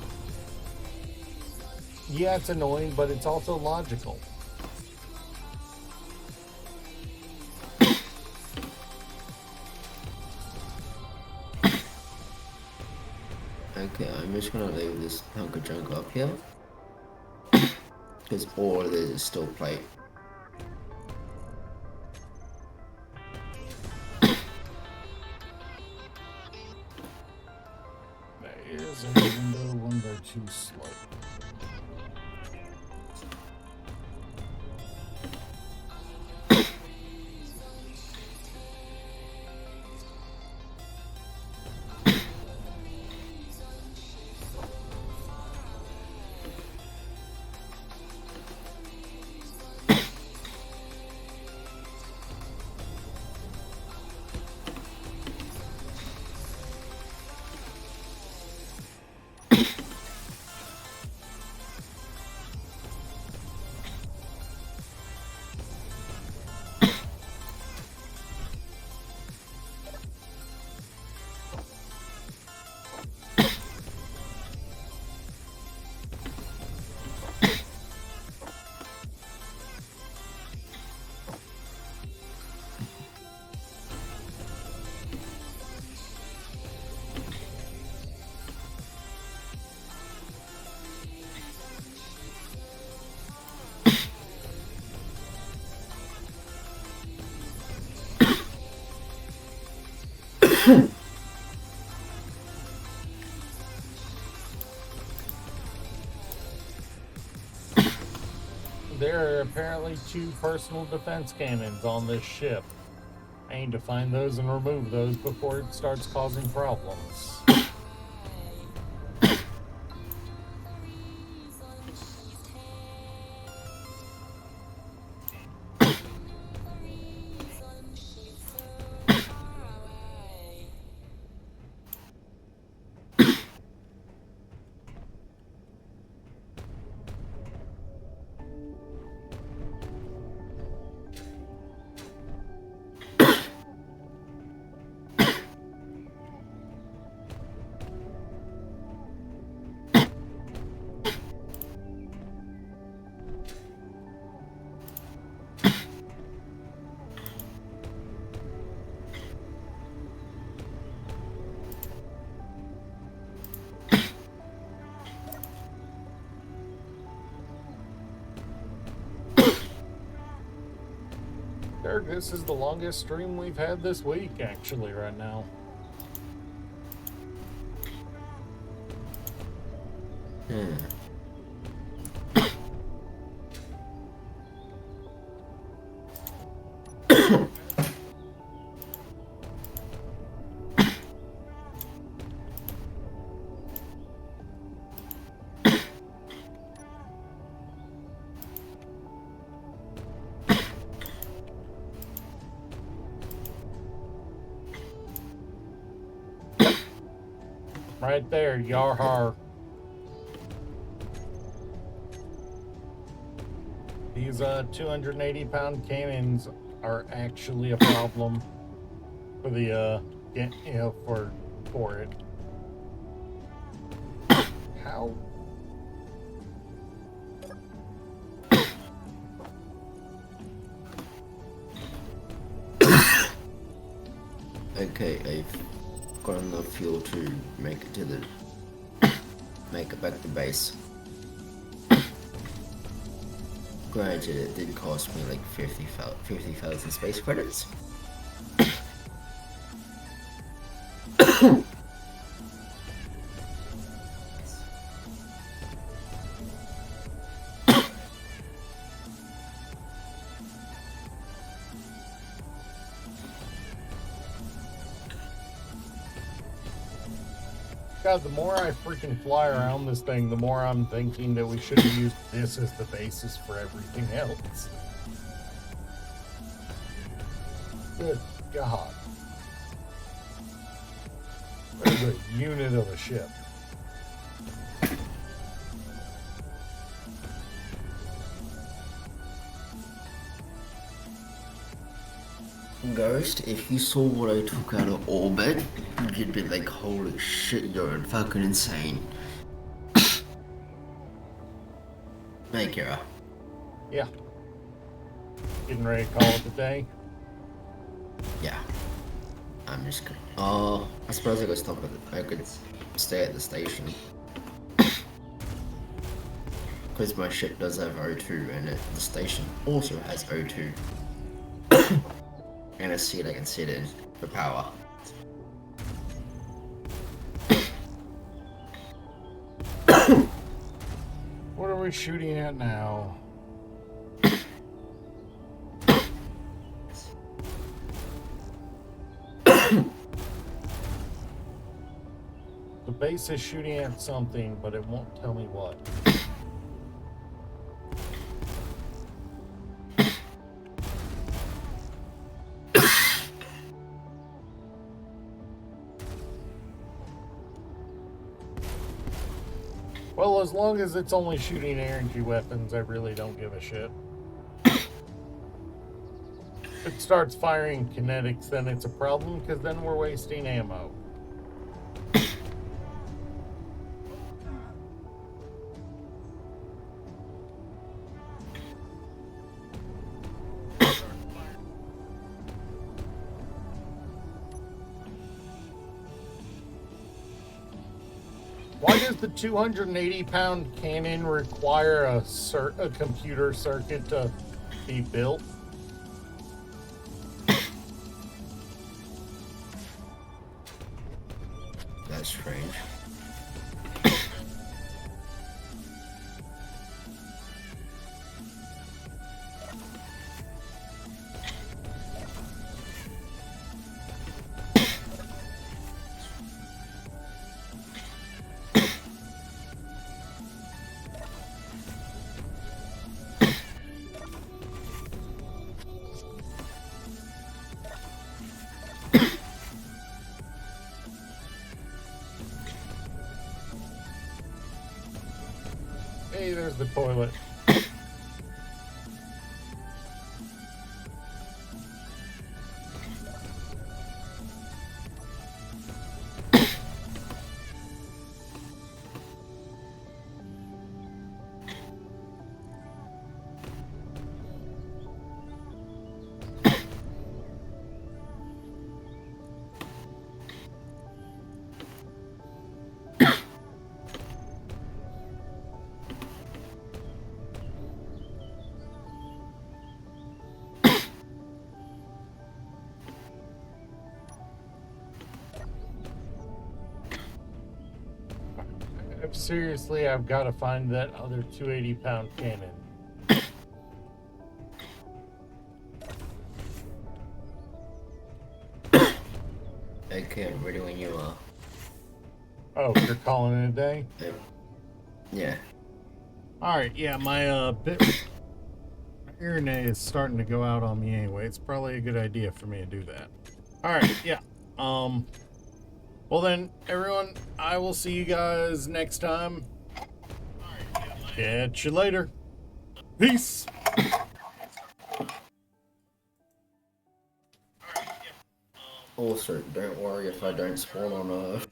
Yeah, it's annoying, but it's also logical. Okay, I'm just gonna leave this hunk of junk up here. Because all of this is still plate. There is a window 1x2 slope. There are apparently 2 personal defense cannons on this ship. I need to find those and remove those before it starts causing problems. Derek, this is the longest stream we've had this week, actually, right now. Right there, Yarhar. These 280-pound cannons are actually a problem for the for it. How? Okay, I've got enough fuel to make it to the make it back to base. Granted, it did cost me like 50,000 space credits. God, the more I freaking fly around this thing, the more I'm thinking that we should have used this as the basis for everything else. Good God. There's a unit of a ship. Ghost, if you saw what I took out of orbit, you'd be like, holy shit, you're fucking insane. Hey, Kira. Yeah. Getting ready to call it a day. Yeah. I'm just gonna... Oh, I suppose I could stop at I could stay at the station. Because my ship does have O2 and the station also has O2. And a seat I can sit in for power. What are we shooting at now? The base is shooting at something, but it won't tell me what. Well, as long as it's only shooting energy weapons, I really don't give a shit. If it starts firing kinetics, then it's a problem, because then we're wasting ammo. Why does the 280-pound cannon require a computer circuit to be built? That's strange. Hey, there's the toilet. Seriously, I've got to find that other 280-pound cannon. Okay, I'm ready when you are. Oh, you're calling it a day? Yeah. Alright, yeah, my internet is starting to go out on me anyway. It's probably a good idea for me to do that. Alright, yeah. Well then, everyone, I will see you guys next time. Catch you later. Peace. Also, don't worry if I don't spawn on Earth.